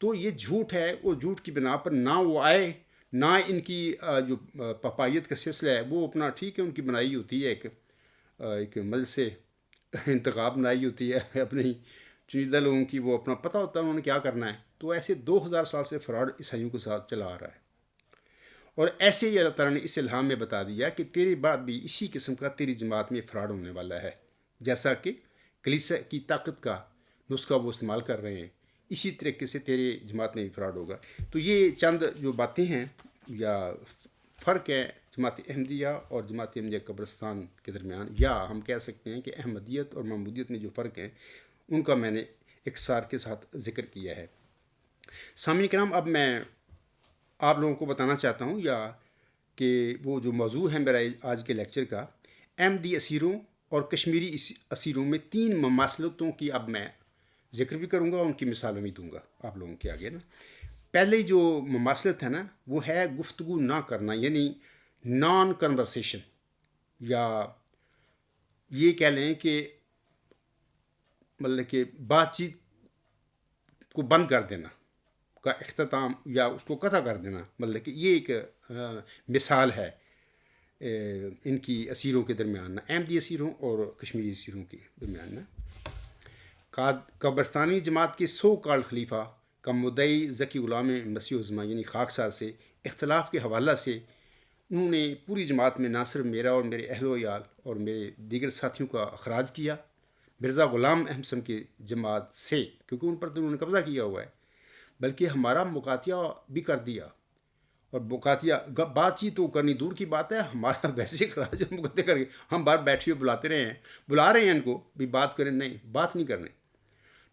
تو یہ جھوٹ ہے، اور جھوٹ کی بنا پر نہ وہ آئے، نہ ان کی جو پاپائیت کا سلسلہ ہے وہ اپنا ٹھیک ہے، ان کی بنائی ہوتی ہے، ایک مجلس انتخاب بنائی ہوتی ہے اپنی چنیدہ لوگوں کی، وہ اپنا پتہ ہوتا ہے انہوں نے کیا کرنا ہے. تو ایسے 2000 سال سے فراڈ عیسائیوں کے ساتھ چلا آ رہا ہے. اور ایسے ہی اللہ تعالیٰ نے اس الہام میں بتا دیا کہ تیرے بعد بھی اسی قسم کا تیری جماعت میں فراڈ ہونے والا ہے. جیسا کہ کلیسا کی طاقت کا نسخہ وہ استعمال کر رہے ہیں، اسی طریقے سے تیرے جماعت میں بھی فراڈ ہوگا. تو یہ چند جو باتیں ہیں یا فرق ہے جماعت احمدیہ اور جماعت احمدیہ قبرستان کے درمیان، یا ہم کہہ سکتے ہیں کہ احمدیت اور محمودیت میں جو فرق ہیں ان کا میں نے اختصار کے ساتھ ذکر کیا ہے. سامعین کرام، اب میں آپ لوگوں کو بتانا چاہتا ہوں یا کہ وہ جو موضوع ہے میرا آج کے لیکچر کا، احمدی اسیروں اور کشمیری اسیروں میں 3 مماثلتوں کی اب میں ذکر بھی کروں گا اور ان کی مثالیں بھی دوں گا آپ لوگوں کے آگے نا۔ پہلے جو مماثلت ہے نا وہ ہے گفتگو نہ کرنا، یعنی نان کنورسیشن، یا یہ کہہ لیں کہ مطلب کہ بات چیت کو بند کر دینا کا اختتام یا اس کو قطع کر دینا، مطلب کہ یہ ایک مثال ہے ان کی اسیروں کے درمیان نا، احمدی اسیروں اور کشمیری اسیروں کے درمیان نا۔ قبرستانی جماعت کے سو کال خلیفہ کا مدعی ذکی غلام مسیح الزماں یعنی خاکسار سے اختلاف کے حوالہ سے انہوں نے پوری جماعت میں نہ صرف میرا اور میرے اہل و عیال اور میرے دیگر ساتھیوں کا اخراج کیا مرزا غلام احمد کی جماعت سے، کیونکہ ان پر تو انہوں نے قبضہ کیا ہوا ہے، بلکہ ہمارا مقاتیہ بھی کر دیا۔ اور مقاتیہ بات چیت تو کرنی دور کی بات ہے، ہمارا ویسے اخراج مقدے کر کے ہم باہر بیٹھے ہوئے بلا رہے ہیں ان کو بھی بات کریں، نہیں بات نہیں کرنے،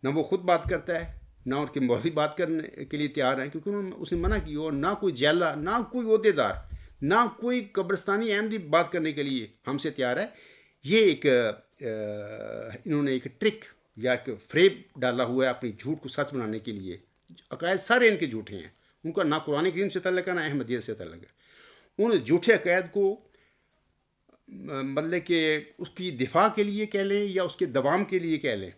نہ وہ خود بات کرتا ہے نہ ان کے مولوی بات کرنے کے لیے تیار ہیں، کیونکہ انہوں نے اسے منع کی، اور نہ کوئی جیلہ نہ کوئی عہدے دار نہ کوئی قبرستانی احمدی بات کرنے کے لیے ہم سے تیار ہے۔ یہ ایک انہوں نے ایک ٹرک یا ایک فریب ڈالا ہوا ہے اپنی جھوٹ کو سچ بنانے کے لیے۔ عقائد سارے ان کے جھوٹے ہیں، ان کا نہ قرآن کریم سے تعلق ہے نہ احمدیت سے تعلق ہے۔ ان جھوٹے عقائد کو مطلب کہ اس کی دفاع کے لیے کہہ لیں یا اس کے دوام کے لیے کہہ لیں،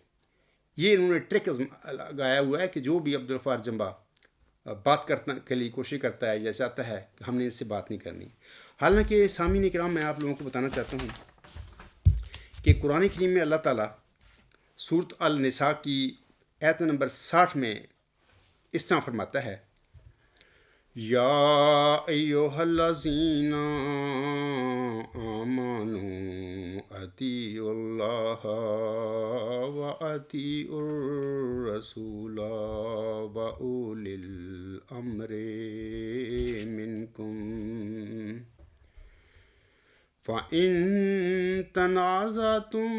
یہ انہوں نے ٹرک لگایا ہوا ہے کہ جو بھی عبدالغفار جمبا بات کرنے کے لیے کوشش کرتا ہے یا چاہتا ہے کہ ہم نے اس سے بات نہیں کرنی۔ حالانکہ سامعین کرام میں آپ لوگوں کو بتانا چاہتا ہوں کہ قرآن کریم میں اللہ تعالیٰ سورۃ النساء کی آیت نمبر 60 میں اس طرح فرماتا ہے، یا ایھا الذین آمنوا اطیعوا اللہ واطیعوا الرسول واولی الامر منکم فَإِن تَنَازَعْتُمْ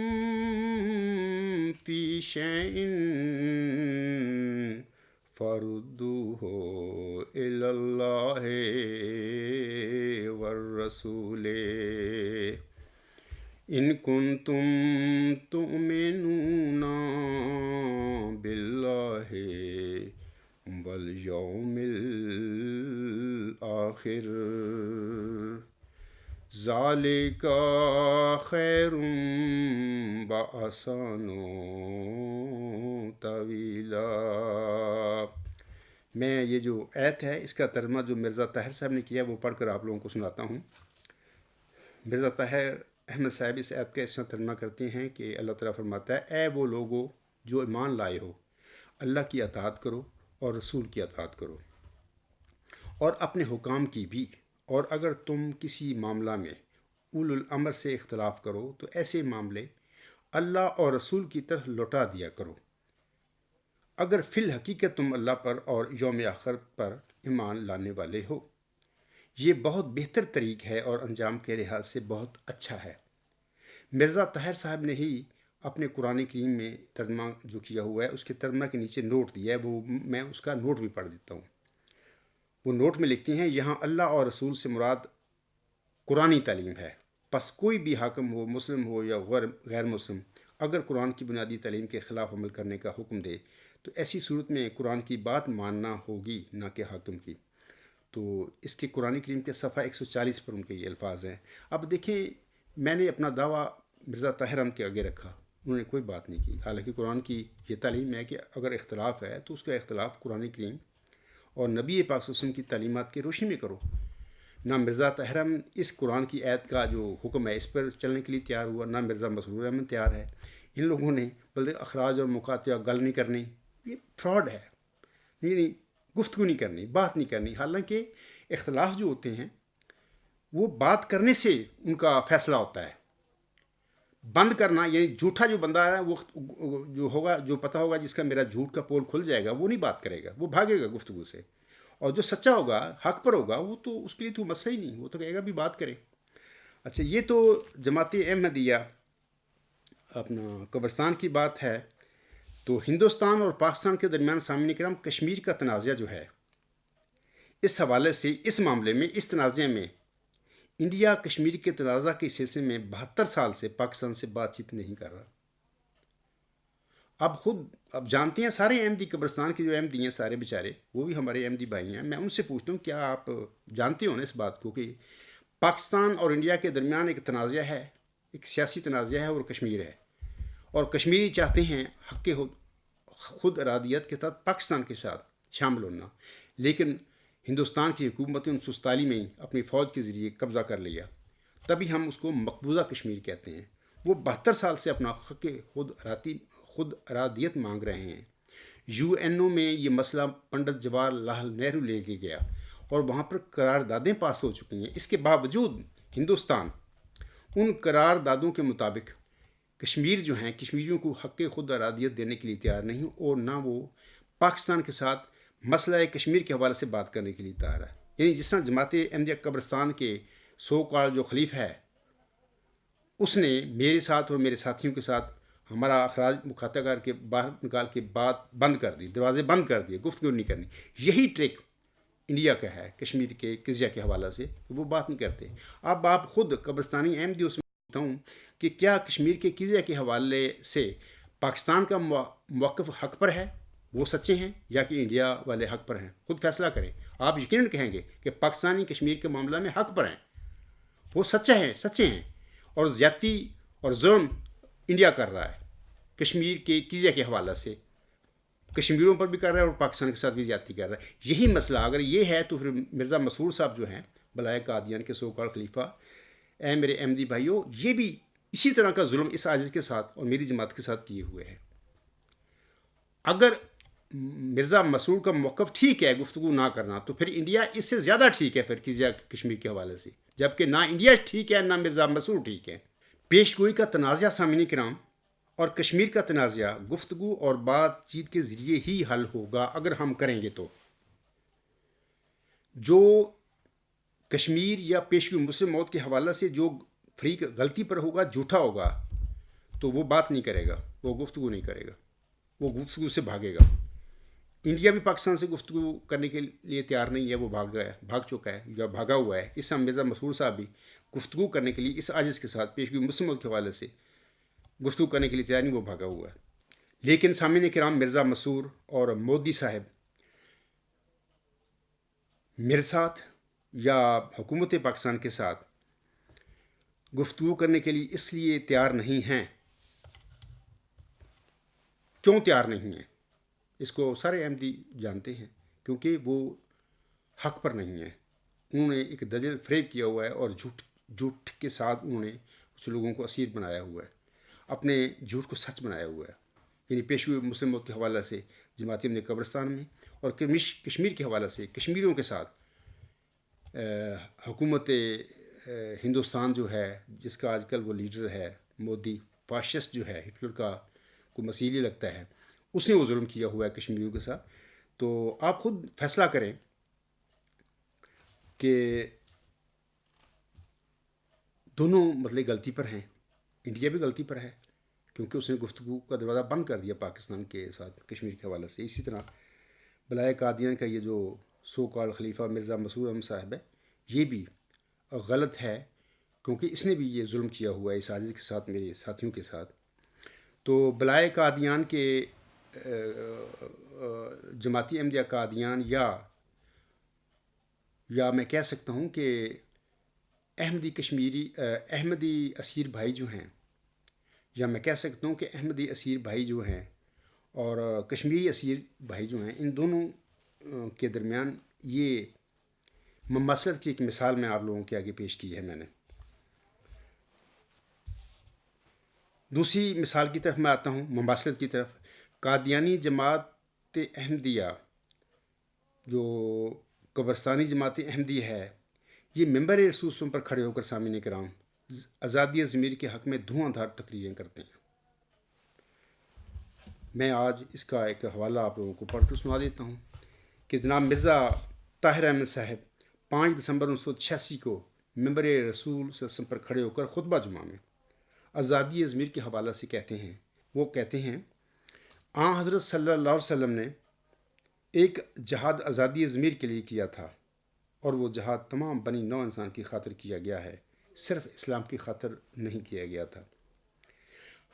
فِي شَيْءٍ فَرُدُّوهُ إِلَى اللَّهِ وَالرَّسُولِ إِن كُنتُمْ تُؤْمِنُونَ بِاللَّهِ وَالْيَوْمِ الْآخِرِ ذَلِكَ خَيْرٌ وَأَحْسَنُ تَأْوِيلًا۔ میں یہ جو آیت ہے اس کا ترجمہ جو مرزا طاہر صاحب نے کیا وہ پڑھ کر آپ لوگوں کو سناتا ہوں۔ مرزا طاہر احمد صاحب اس آیت کا اس طرح ترجمہ کرتے ہیں کہ اللہ تعالیٰ فرماتا ہے، اے وہ لوگو جو ایمان لائے ہو، اللہ کی اطاعت کرو اور رسول کی اطاعت کرو اور اپنے حکام کی بھی، اور اگر تم کسی معاملہ میں اولو الامر سے اختلاف کرو تو ایسے معاملے اللہ اور رسول کی طرف لوٹا دیا کرو، اگر فی الحقیقت تم اللہ پر اور یوم آخرت پر ایمان لانے والے ہو۔ یہ بہت بہتر طریق ہے اور انجام کے لحاظ سے بہت اچھا ہے۔ مرزا طاہر صاحب نے ہی اپنے قرآن کریم میں ترجمہ جو کیا ہوا ہے اس کے ترجمہ کے نیچے نوٹ دیا ہے، وہ میں اس کا نوٹ بھی پڑھ دیتا ہوں۔ وہ نوٹ میں لکھتی ہیں، یہاں اللہ اور رسول سے مراد قرآنی تعلیم ہے، پس کوئی بھی حاکم ہو، مسلم ہو یا غیر مسلم، اگر قرآن کی بنیادی تعلیم کے خلاف عمل کرنے کا حکم دے تو ایسی صورت میں قرآن کی بات ماننا ہوگی نہ کہ حاکم کی۔ تو اس کے قرآن کریم کے صفحہ 140 پر ان کے یہ الفاظ ہیں۔ اب دیکھیں، میں نے اپنا دعویٰ مرزا طاہر احمد کے آگے رکھا، انہوں نے کوئی بات نہیں کی، حالانکہ قرآن کی یہ تعلیم ہے کہ اگر اختلاف ہے تو اس کا اختلاف قرآن کریم اور نبی پاک صلی اللہ علیہ وسلم کی تعلیمات کی روشنی میں کرو۔ نہ مرزا طاہر احمد اس قرآن کی آیت کا جو حکم ہے اس پر چلنے کے لیے تیار ہوا، نہ مرزا مسرور احمد تیار ہے۔ ان لوگوں نے بلکہ اخراج اور مقاطعہ گل نہیں کرنی، یہ فراڈ ہے، نہیں گفتگو نہیں کرنی، بات نہیں کرنی۔ حالانکہ اختلاف جو ہوتے ہیں وہ بات کرنے سے ان کا فیصلہ ہوتا ہے۔ بند کرنا یعنی جھوٹا جو بندہ ہے وہ جو ہوگا، جو پتہ ہوگا جس کا میرا جھوٹ کا پول کھل جائے گا وہ نہیں بات کرے گا، وہ بھاگے گا گفتگو سے، اور جو سچا ہوگا حق پر ہوگا وہ تو اس کے لیے تو مسئلہ ہی نہیں، وہ تو کہے گا بھی بات کرے۔ اچھا، یہ تو جماعت احمدیہ اپنا قبرستان کی بات ہے۔ تو ہندوستان اور پاکستان کے درمیان سامعین کرام کشمیر کا تنازع جو ہے، اس حوالے سے اس معاملے میں اس تنازع میں انڈیا کشمیر کے تنازع کے سلسلے میں 72 سال سے پاکستان سے بات چیت نہیں کر رہا. اب جانتے ہیں سارے احمدی قبرستان کے جو احمدی ہیں سارے بیچارے، وہ بھی ہمارے احمدی بھائی ہیں. میں ان سے پوچھتا ہوں کیا آپ جانتے ہو نا اس بات کو کہ پاکستان اور انڈیا کے درمیان ایک تنازع ہے، ایک سیاسی تنازع ہے اور کشمیر ہے، اور کشمیری چاہتے ہیں حق خود ارادیت کے تحت پاکستان کے ساتھ شامل ہونا، لیکن ہندوستان کی حکومت نے 1947 میں ہی اپنی فوج کے ذریعے قبضہ کر لیا. تبھی ہم اس کو مقبوضہ کشمیر کہتے ہیں. وہ 72 سال سے اپنا حق خود ارادیت مانگ رہے ہیں. یو این او میں یہ مسئلہ پنڈت جواہر لال نہرو لے کے گیا اور وہاں پر قراردادیں پاس ہو چکی ہیں. اس کے باوجود ہندوستان ان قراردادوں کے مطابق کشمیر جو ہیں کشمیریوں کو حق خود ارادیت دینے کے لیے تیار نہیں، اور نہ وہ پاکستان کے ساتھ مسئلہ کشمیر کے حوالے سے بات کرنے کے لیے تیار ہے. یعنی جس طرح جماعت احمدیہ قبرستان کے سو کال جو خلیفہ ہے، اس نے میرے ساتھ اور میرے ساتھیوں کے ساتھ ہمارا اخراج مخاطب کر کے باہر نکال کے بات بند کر دی، دروازے بند کر دیے، گفتگو نہیں کرنی. یہی ٹرک انڈیا کا ہے کشمیر کے قضیہ کے حوالے سے، وہ بات نہیں کرتے. اب آپ خود قبرستانی احمدیوں سے پوچھتا ہوں کہ کیا کشمیر کے قضیہ کے حوالے سے پاکستان کا موقف حق پر ہے، وہ سچے ہیں، یا کہ انڈیا والے حق پر ہیں؟ خود فیصلہ کریں. آپ یقیناً کہیں گے کہ پاکستانی کشمیر کے معاملہ میں حق پر ہیں، وہ سچے ہیں، اور زیادتی اور ظلم انڈیا کر رہا ہے کشمیر کے قضیہ کے حوالے سے، کشمیریوں پر بھی کر رہا ہے اور پاکستان کے ساتھ بھی زیادتی کر رہا ہے. یہی مسئلہ اگر یہ ہے تو پھر مرزا مسرور صاحب جو ہیں بلائے قادیان کے سو کال خلیفہ، اے میرے احمدی بھائیوں، یہ بھی اسی طرح کا ظلم اس عاجز کے ساتھ اور میری جماعت کے ساتھ کیے ہوئے ہیں. اگر مرزا مسرور کا موقف ٹھیک ہے گفتگو نہ کرنا، تو پھر انڈیا اس سے زیادہ ٹھیک ہے پھر قضیہ کشمیر کے حوالے سے، جبکہ نہ انڈیا ٹھیک ہے نہ مرزا مسرور ٹھیک ہے. پیش گوئی کا تنازع سامعین کرام اور کشمیر کا تنازع گفتگو اور بات چیت کے ذریعے ہی حل ہوگا اگر ہم کریں گے. تو جو کشمیر یا پیشگوئی مسلم موت کے حوالے سے جو فریق غلطی پر ہوگا، جھوٹا ہوگا، تو وہ بات نہیں کرے گا، وہ گفتگو نہیں کرے گا، وہ گفتگو سے بھاگے گا. انڈیا بھی پاکستان سے گفتگو کرنے کے لیے تیار نہیں ہے، وہ بھاگ چکا ہے یا بھاگا ہوا ہے. اس طرح مرزا مسرور صاحب بھی گفتگو کرنے کے لیے اس عاجز کے ساتھ پیشگوئی مسلم موت کے حوالے سے گفتگو کرنے کے لیے تیار نہیں، وہ بھاگا ہوا ہے. لیکن سامعین کرام، مرزا مسرور اور مودی صاحب میرے ساتھ یا حکومت پاکستان کے ساتھ گفتگو کرنے کے لیے اس لیے تیار نہیں ہیں. کیوں تیار نہیں ہیں؟ اس کو سارے احمدی جانتے ہیں، کیونکہ وہ حق پر نہیں ہیں. انہوں نے ایک دجل فریب کیا ہوا ہے اور جھوٹ کے ساتھ انہوں نے کچھ لوگوں کو اسیر بنایا ہوا ہے، اپنے جھوٹ کو سچ بنایا ہوا ہے. یعنی پیشگوئی مسلم موت کے حوالے سے جماعت احمدیہ قبرستان میں، اور کشمیر کے حوالے سے کشمیریوں کے ساتھ حکومت ہندوستان جو ہے، جس کا آج کل وہ لیڈر ہے مودی، فاشسٹ جو ہے، ہٹلر کا کو مسیحی لگتا ہے، اس نے وہ ظلم کیا ہوا ہے کشمیریوں کے ساتھ. تو آپ خود فیصلہ کریں کہ دونوں مطلب غلطی پر ہیں. انڈیا بھی غلطی پر ہے کیونکہ اس نے گفتگو کا دروازہ بند کر دیا پاکستان کے ساتھ کشمیر کے حوالے سے. اسی طرح بلائے قادیان کا یہ جو سو کال خلیفہ مرزا مسرور احمد صاحب ہے، یہ بھی غلط ہے کیونکہ اس نے بھی یہ ظلم کیا ہوا ہے اس عاجز کے ساتھ، میرے ساتھیوں کے ساتھ. تو بلائے قادیان کے جماعتی احمدیہ قادیان یا میں کہہ سکتا ہوں کہ احمدی اسیر بھائی جو ہیں، یا میں کہہ سکتا ہوں کہ احمدی اسیر بھائی جو ہیں اور کشمیری اسیر بھائی جو ہیں، ان دونوں کے درمیان یہ مماثلت کی ایک مثال میں آپ لوگوں کے آگے پیش کی ہے میں نے. دوسری مثال کی طرف میں آتا ہوں، مماثلت کی طرف. قادیانی جماعت احمدیہ جو قبرستانی جماعت احمدیہ ہے، یہ ممبر رسول پر کھڑے ہو کر سامعین کرام آزادی ضمیر کے حق میں دھواں دھار تقریریں کرتے ہیں. میں آج اس کا ایک حوالہ آپ لوگوں کو پڑھ کر سنا دیتا ہوں کہ جناب مرزا طاہر احمد صاحب 5 دسمبر 1986 کو ممبر رسول صلی اللہ علیہ وسلم پر کھڑے ہو کر خطبہ جمعہ میں آزادی ضمیر کے حوالے سے کہتے ہیں. وہ کہتے ہیں آن حضرت صلی اللہ علیہ وسلم نے ایک جہاد آزادی ضمیر کے لیے کیا تھا. اور وہ جہاد تمام بنی نوع انسان کی خاطر کیا گیا ہے، صرف اسلام کی خاطر نہیں کیا گیا تھا۔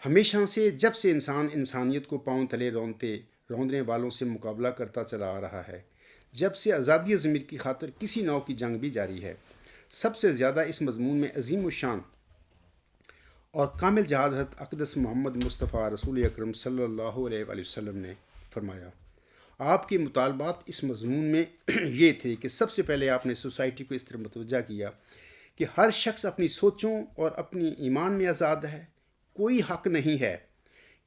ہمیشہ سے جب سے انسان انسانیت کو پاؤں تلے روندنے والوں سے مقابلہ کرتا چلا آ رہا ہے، جب سے آزادی ضمیر کی خاطر کسی نوع کی جنگ بھی جاری ہے، سب سے زیادہ اس مضمون میں عظیم الشان اور کامل جہاد حضرت اقدس محمد مصطفیٰ رسول اکرم صلی اللہ علیہ وآلہ وسلم نے فرمایا۔ آپ کے مطالبات اس مضمون میں یہ تھے کہ سب سے پہلے آپ نے سوسائٹی کو اس طرح متوجہ کیا کہ ہر شخص اپنی سوچوں اور اپنی ایمان میں آزاد ہے۔ کوئی حق نہیں ہے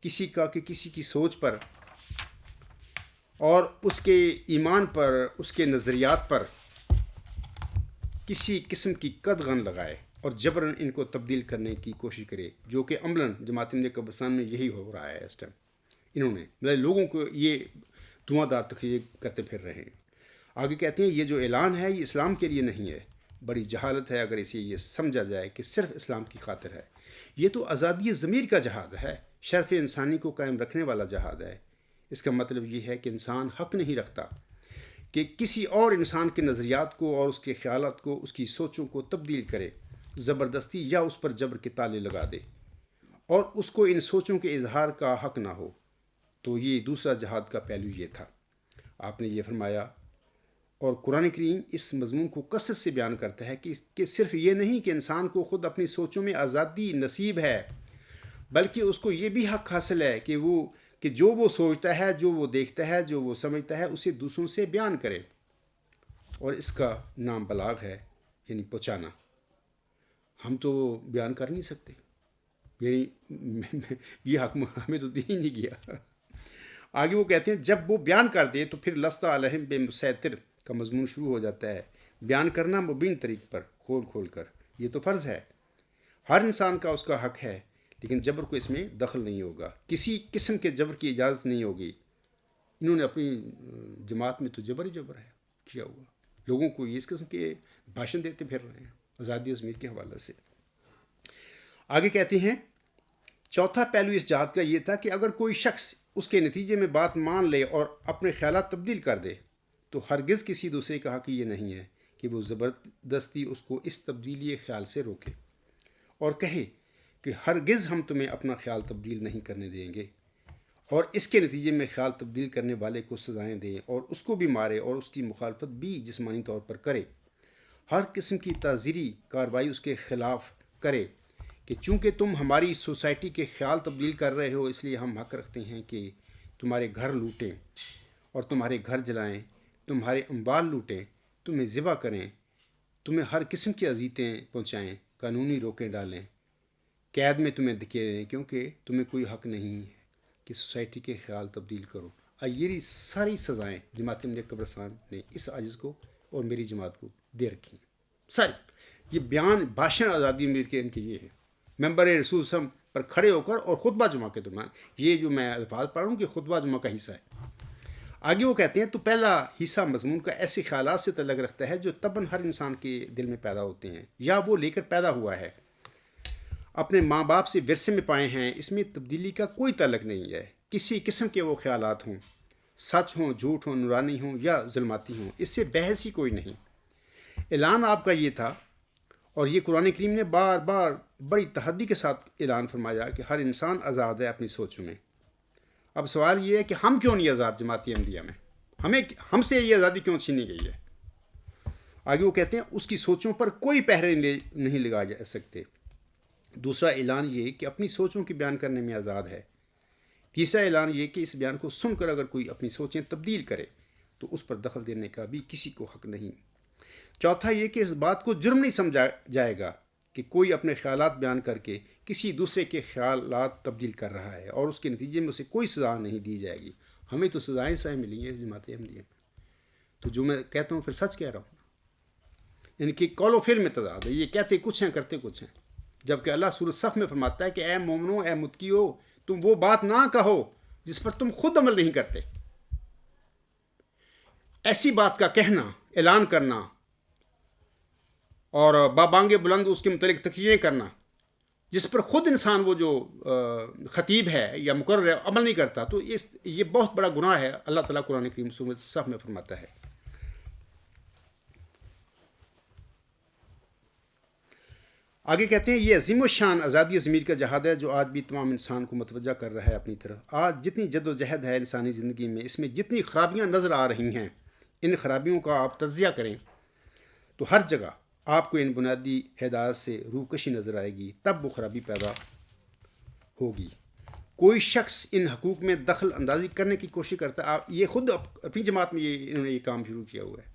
کسی کا کہ کسی کی سوچ پر اور اس کے ایمان پر، اس کے نظریات پر کسی قسم کی قدغن لگائے اور جبراً ان کو تبدیل کرنے کی کوشش کرے، جو کہ عملاً جماعت احمدیہ قبرستان میں یہی ہو رہا ہے اس ٹائم۔ انہوں نے لوگوں کو یہ دھواں دار تقریر کرتے پھر رہے ہیں۔ آگے کہتے ہیں یہ جو اعلان ہے یہ اسلام کے لیے نہیں ہے، بڑی جہالت ہے اگر اسے یہ سمجھا جائے کہ صرف اسلام کی خاطر ہے۔ یہ تو آزادی ضمیر کا جہاد ہے، شرف انسانی کو قائم رکھنے والا جہاد ہے۔ اس کا مطلب یہ ہے کہ انسان حق نہیں رکھتا کہ کسی اور انسان کے نظریات کو اور اس کے خیالات کو، اس کی سوچوں کو تبدیل کرے، زبردستی یا اس پر جبر کے تالے لگا دے، اور اس کو ان سوچوں کے اظہار کا حق نہ ہو۔ تو یہ دوسرا جہاد کا پہلو یہ تھا۔ آپ نے یہ فرمایا، اور قرآن کریم اس مضمون کو کثرت سے بیان کرتا ہے کہ صرف یہ نہیں کہ انسان کو خود اپنی سوچوں میں آزادی نصیب ہے، بلکہ اس کو یہ بھی حق حاصل ہے کہ جو وہ سوچتا ہے، جو وہ دیکھتا ہے، جو وہ سمجھتا ہے، اسے دوسروں سے بیان کرے، اور اس کا نام بلاغ ہے، یعنی پہنچانا۔ ہم تو بیان کر نہیں سکتے، یعنی یہ حق ہمیں تو دی ہی نہیں گیا۔ آگے وہ کہتے ہیں جب وہ بیان کر دے تو پھر لست علیہم بے مسیطر کا مضمون شروع ہو جاتا ہے۔ بیان کرنا مبین طریق پر، کھول کر، یہ تو فرض ہے، ہر انسان کا اس کا حق ہے، لیکن جبر کو اس میں دخل نہیں ہوگا، کسی قسم کے جبر کی اجازت نہیں ہوگی۔ انہوں نے اپنی جماعت میں تو جبر ہی جبر ہے کیا ہوا، لوگوں کو اس قسم کے بھاشن دیتے پھر رہے ہیں آزادی ضمیر کے حوالے سے۔ آگے کہتے ہیں چوتھا پہلو اس جہاد کا یہ تھا کہ اگر کوئی شخص اس کے نتیجے میں بات مان لے اور اپنے خیالات تبدیل کر دے تو ہرگز کسی دوسرے کا حق یہ نہیں ہے کہ وہ زبردستی اس کو اس تبدیلی خیال سے روکے اور کہے کہ ہرگز ہم تمہیں اپنا خیال تبدیل نہیں کرنے دیں گے، اور اس کے نتیجے میں خیال تبدیل کرنے والے کو سزائیں دیں اور اس کو بھی مارے اور اس کی مخالفت بھی جسمانی طور پر کرے، ہر قسم کی تعزیری کارروائی اس کے خلاف کرے کہ چونکہ تم ہماری سوسائٹی کے خیال تبدیل کر رہے ہو اس لیے ہم حق رکھتے ہیں کہ تمہارے گھر لوٹیں اور تمہارے گھر جلائیں، تمہارے اموال لوٹیں، تمہیں ذبح کریں، تمہیں ہر قسم کی اذیتیں پہنچائیں، قانونی روکیں ڈالیں، قید میں تمہیں دھکیلیں، کیونکہ تمہیں کوئی حق نہیں ہے کہ سوسائٹی کے خیال تبدیل کرو۔ یہ ساری سزائیں جماعت احمدیہ قبرستان نے اس عاجز کو اور میری جماعت کو دے رکھی ہیں، ساری۔ یہ بیان بھاشن آزادی میر کے ان کے یہ ہے، ممبر رسول صلی اللہ علیہ وسلم پر کھڑے ہو کر اور خطبہ جمعہ کے دوران، یہ جو میں الفاظ پڑھ رہا ہوں کہ خطبہ جمعہ کا حصہ ہے۔ آگے وہ کہتے ہیں تو پہلا حصہ مضمون کا ایسے خیالات سے تعلق رکھتا ہے جو طبعاً ہر انسان کے دل میں پیدا ہوتے ہیں یا وہ لے کر پیدا ہوا ہے، اپنے ماں باپ سے ورثے میں پائے ہیں۔ اس میں تبدیلی کا کوئی تعلق نہیں ہے، کسی قسم کے وہ خیالات ہوں، سچ ہوں، جھوٹ ہوں، نورانی ہوں یا ظلماتی ہوں، اس سے بحث ہی کوئی نہیں۔ اعلان آپ کا یہ تھا، اور یہ قرآن کریم نے بار بار بڑی تحدی کے ساتھ اعلان فرمایا کہ ہر انسان آزاد ہے اپنی سوچوں میں۔ اب سوال یہ ہے کہ ہم کیوں نہیں آزاد جماعت احمدیہ میں؟ ہم سے یہ آزادی کیوں چھینی گئی ہے؟ آگے وہ کہتے ہیں اس کی سوچوں پر کوئی پہرے نہیں لگائے جا سکتے۔ دوسرا اعلان یہ کہ اپنی سوچوں کی بیان کرنے میں آزاد ہے۔ تیسرا اعلان یہ کہ اس بیان کو سن کر اگر کوئی اپنی سوچیں تبدیل کرے تو اس پر دخل دینے کا بھی کسی کو حق نہیں۔ چوتھا یہ کہ اس بات کو جرم نہیں سمجھا جائے گا کہ کوئی اپنے خیالات بیان کر کے کسی دوسرے کے خیالات تبدیل کر رہا ہے اور اس کے نتیجے میں اسے کوئی سزا نہیں دی جائے گی۔ ہمیں تو سزائیں ملی ہیں اس جماعت احمدیہ میں، تو جو میں کہتا ہوں پھر سچ کہہ رہا ہوں، یعنی کہ قول و فعل میں تضاد ہے، یہ کہتے کچھ ہیں کرتے کچھ ہیں، جبکہ اللہ سورۃ صف میں فرماتا ہے کہ اے مومنو، اے متقیو، تم وہ بات نہ کہو جس پر تم خود عمل نہیں کرتے۔ ایسی بات کا کہنا، اعلان کرنا اور بابانگ بلند اس کے متعلق تقریریں کرنا جس پر خود انسان وہ جو خطیب ہے یا مقرر ہے عمل نہیں کرتا، تو یہ بہت بڑا گناہ ہے۔ اللہ تعالیٰ قرآن کریم سورۃ صف میں فرماتا ہے آگے کہتے ہیں یہ عظیم و شان آزادی ضمیر کا جہاد ہے جو آج بھی تمام انسان کو متوجہ کر رہا ہے اپنی طرف۔ آج جتنی جد و جہد ہے انسانی زندگی میں، اس میں جتنی خرابیاں نظر آ رہی ہیں، ان خرابیوں کا آپ تجزیہ کریں تو ہر جگہ آپ کو ان بنیادی ہدایات سے روکشی نظر آئے گی، تب وہ خرابی پیدا ہوگی۔ کوئی شخص ان حقوق میں دخل اندازی کرنے کی کوشش کرتا ہے، یہ خود اپنی جماعت میں انہوں نے یہ کام شروع کیا ہوا ہے۔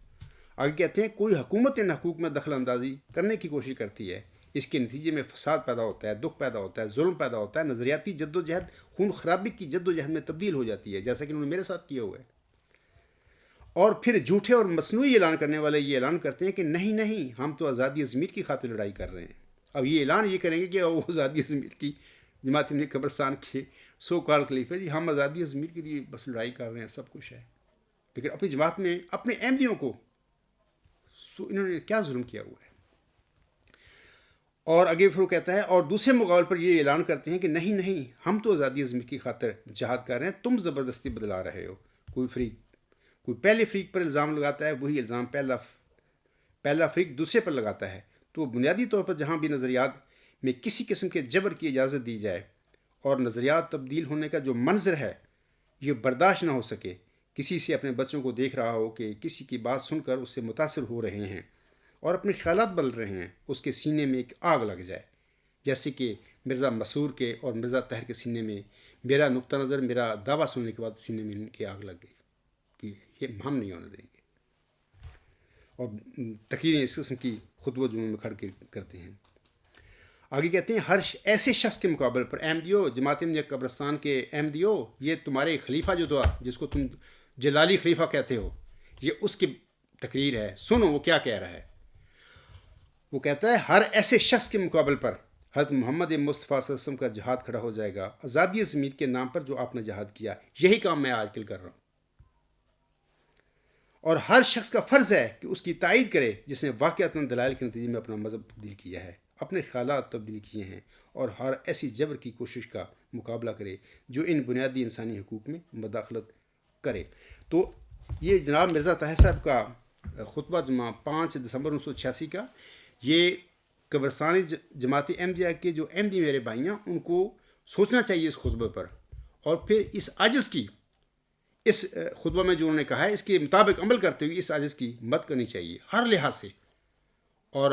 آگے کہتے ہیں کوئی حکومت ان حقوق میں دخل اندازی کرنے کی کوشش کرتی ہے، اس کے نتیجے میں فساد پیدا ہوتا ہے، دکھ پیدا ہوتا ہے، ظلم پیدا ہوتا ہے، نظریاتی جد و جہد خون خرابی کی جد و جہد میں تبدیل ہو جاتی ہے، جیسا کہ انہوں نے میرے ساتھ کیا ہوا ہے۔ اور پھر جھوٹے اور مصنوعی اعلان کرنے والے یہ اعلان کرتے ہیں کہ نہیں نہیں، ہم تو آزادی ضمیر کی خاطر لڑائی کر رہے ہیں۔ اب یہ اعلان یہ کریں گے کہ وہ آزادی ضمیر کی جماعت ابن قبرستان کے سو کال خلیفہ جی ہم آزادی ضمیر کے لیے بس لڑائی کر رہے ہیں، سب کچھ ہے، لیکن اپنی جماعت میں اپنے احمدیوں کو انہوں نے کیا ظلم کیا ہوا ہے۔ اور آگے پھر وہ کہتا ہے اور دوسرے مقابل پر یہ اعلان کرتے ہیں کہ نہیں نہیں، ہم تو آزادی ضمیر کی خاطر جہاد کر رہے ہیں، تم زبردستی بدلا رہے ہو۔ کوئی پہلے فریق پر الزام لگاتا ہے، وہی الزام پہلا فریق دوسرے پر لگاتا ہے، تو بنیادی طور پر جہاں بھی نظریات میں کسی قسم کے جبر کی اجازت دی جائے اور نظریات تبدیل ہونے کا جو منظر ہے یہ برداشت نہ ہو سکے، کسی سے اپنے بچوں کو دیکھ رہا ہو کہ کسی کی بات سن کر اس سے متاثر ہو رہے ہیں اور اپنے خیالات بدل رہے ہیں، اس کے سینے میں ایک آگ لگ جائے، جیسے کہ مرزا مسرور کے اور مرزا طاہر کے سینے میں میرا نقطہ نظر، میرا دعویٰ سننے کے بعد سینے میں ان کی آگ لگ گئی کہ یہ ہم نہیں ہونے دیں گے، اور تقریریں اس قسم کی خطبہ جمعوں میں کھڑ کے کرتے ہیں۔ آگے کہتے ہیں ہر ایسے شخص کے مقابل پر احمدیو، جماعت ابن قبرستان کے احمدیو، یہ تمہارے خلیفہ جو تھا جس کو تم جلالی خلیفہ کہتے ہو، یہ اس کی تقریر ہے، سنو وہ کیا کہہ رہا ہے۔ وہ کہتا ہے ہر ایسے شخص کے مقابل پر حضرت محمد مصطفیٰ صلی اللہ علیہ وسلم کا جہاد کھڑا ہو جائے گا، آزادی ضمیر کے نام پر جو آپ نے جہاد کیا، یہی کام میں آج کل کر رہا ہوں، اور ہر شخص کا فرض ہے کہ اس کی تائید کرے جس نے واقعتاً دلائل کے نتیجے میں اپنا مذہب تبدیل کیا ہے، اپنے خیالات تبدیل کیے ہیں، اور ہر ایسی جبر کی کوشش کا مقابلہ کرے جو ان بنیادی انسانی حقوق میں مداخلت کرے۔ تو یہ جناب مرزا طاہر صاحب کا خطبہ جمعہ 5 دسمبر 1986 کا، یہ قبرستانی جماعت احمدیہ کے جو احمدی میرے بھائی ہیں ان کو سوچنا چاہیے اس خطبے پر، اور پھر اس عجز کی، اس خطبہ میں جو انہوں نے کہا ہے اس کے مطابق عمل کرتے ہوئے اس عجز کی مدد کرنی چاہیے ہر لحاظ سے۔ اور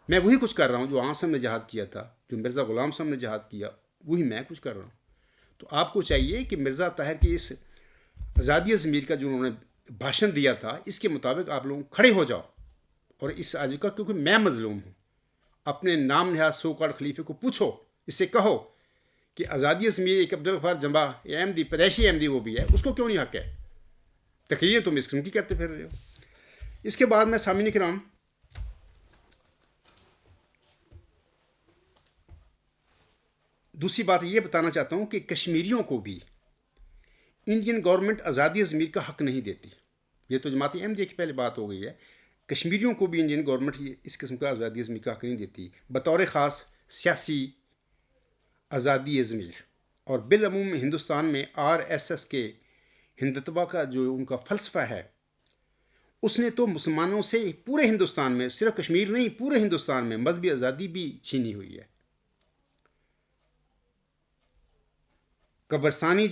میں وہی کچھ کر رہا ہوں جو آنسم نے جہاد کیا تھا، جو مرزا غلام صاحب نے جہاد کیا، وہی میں کچھ کر رہا ہوں۔ تو آپ کو چاہیے کہ مرزا طاہر کی اس آزادی ضمیر کا جو انہوں نے بھاشن دیا تھا اس کے مطابق آپ لوگ کھڑے ہو جاؤ، اور اس عجز کا، کیونکہ میں مظلوم ہوں، اپنے نام نہاد سو کال خلیفے کو پوچھو، اس سے کہو کہ آزادی ضمیر ایک عبدالغفار جمبا احمدی، پیدائشی احمدی وہ بھی ہے، اس کو کیوں نہیں حق ہے؟ تقریریں تم اس قسم کی کرتے پھر رہے ہو۔ اس کے بعد میں سامعین کرام دوسری بات یہ بتانا چاہتا ہوں کہ کشمیریوں کو بھی انڈین گورنمنٹ آزادی ضمیر کا حق نہیں دیتی۔ یہ تو جماعت احمدیہ کی پہلے بات ہو گئی ہے، کشمیریوں کو بھی انڈین گورنمنٹ اس قسم کا آزادی ضمیر کا حق نہیں دیتی بطور خاص سیاسی آزادی ضمیر۔ اور بالعموم ہندوستان میں RSS کے ہندتوا کا جو ان کا فلسفہ ہے، اس نے تو مسلمانوں سے پورے ہندوستان میں، صرف کشمیر نہیں پورے ہندوستان میں مذہبی آزادی بھی چھینی ہوئی ہے۔ قبرستانی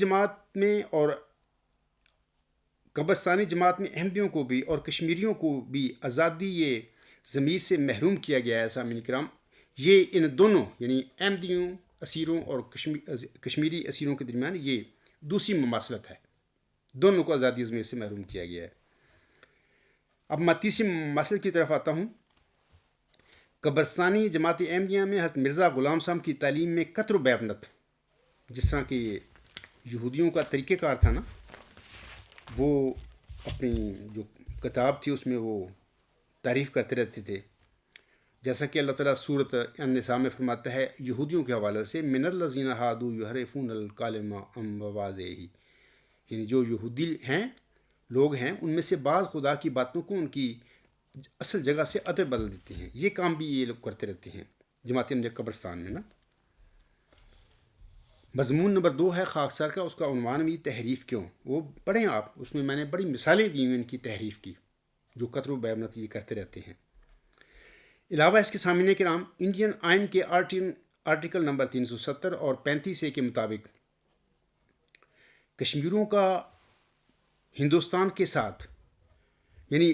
جماعت میں احمدیوں کو بھی اور کشمیریوں کو بھی آزادی یہ ضمیر سے محروم کیا گیا ہے۔ سامعین کرام، یہ ان دونوں یعنی احمدیوں اسیروں اور کشمیری اسیروں کے درمیان یہ دوسری مماثلت ہے، دونوں کو آزادی ضمیر سے محروم کیا گیا ہے۔ اب میں تیسری مماثلت کی طرف آتا ہوں۔ قبرستانی جماعت احمدیہ میں حضرت مرزا غلام صاحب کی تعلیم میں قطر و بیابنت، جس طرح کہ یہودیوں کا طریقہ کار تھا نا، وہ اپنی جو کتاب تھی اس میں وہ تعریف کرتے رہتے تھے، جیسا کہ اللہ تعالیٰ سورۃ النساء میں فرماتا ہے یہودیوں کے حوالے سے من الذین ھادوا یحرفون الکلم عن مواضعہ، یعنی جو یہودی ہیں لوگ ہیں ان میں سے بعض خدا کی باتوں کو ان کی اصل جگہ سے ادھر بدل دیتے ہیں۔ یہ کام بھی یہ لوگ کرتے رہتے ہیں جماعت احمدیہ قبرستان میں نا۔ مضمون نمبر 2 ہے خاکسار کا، اس کا عنوان بھی تحریف کیوں، وہ پڑھیں آپ، اس میں میں نے بڑی مثالیں دی ہیں ان کی تحریف کی، جو قطر و بیابنت یہ کرتے رہتے ہیں۔ علاوہ اس کے سامعین کرام، انڈین آئین کے آرٹیکل نمبر 370 اور 35A کے مطابق کشمیریوں کا ہندوستان کے ساتھ، یعنی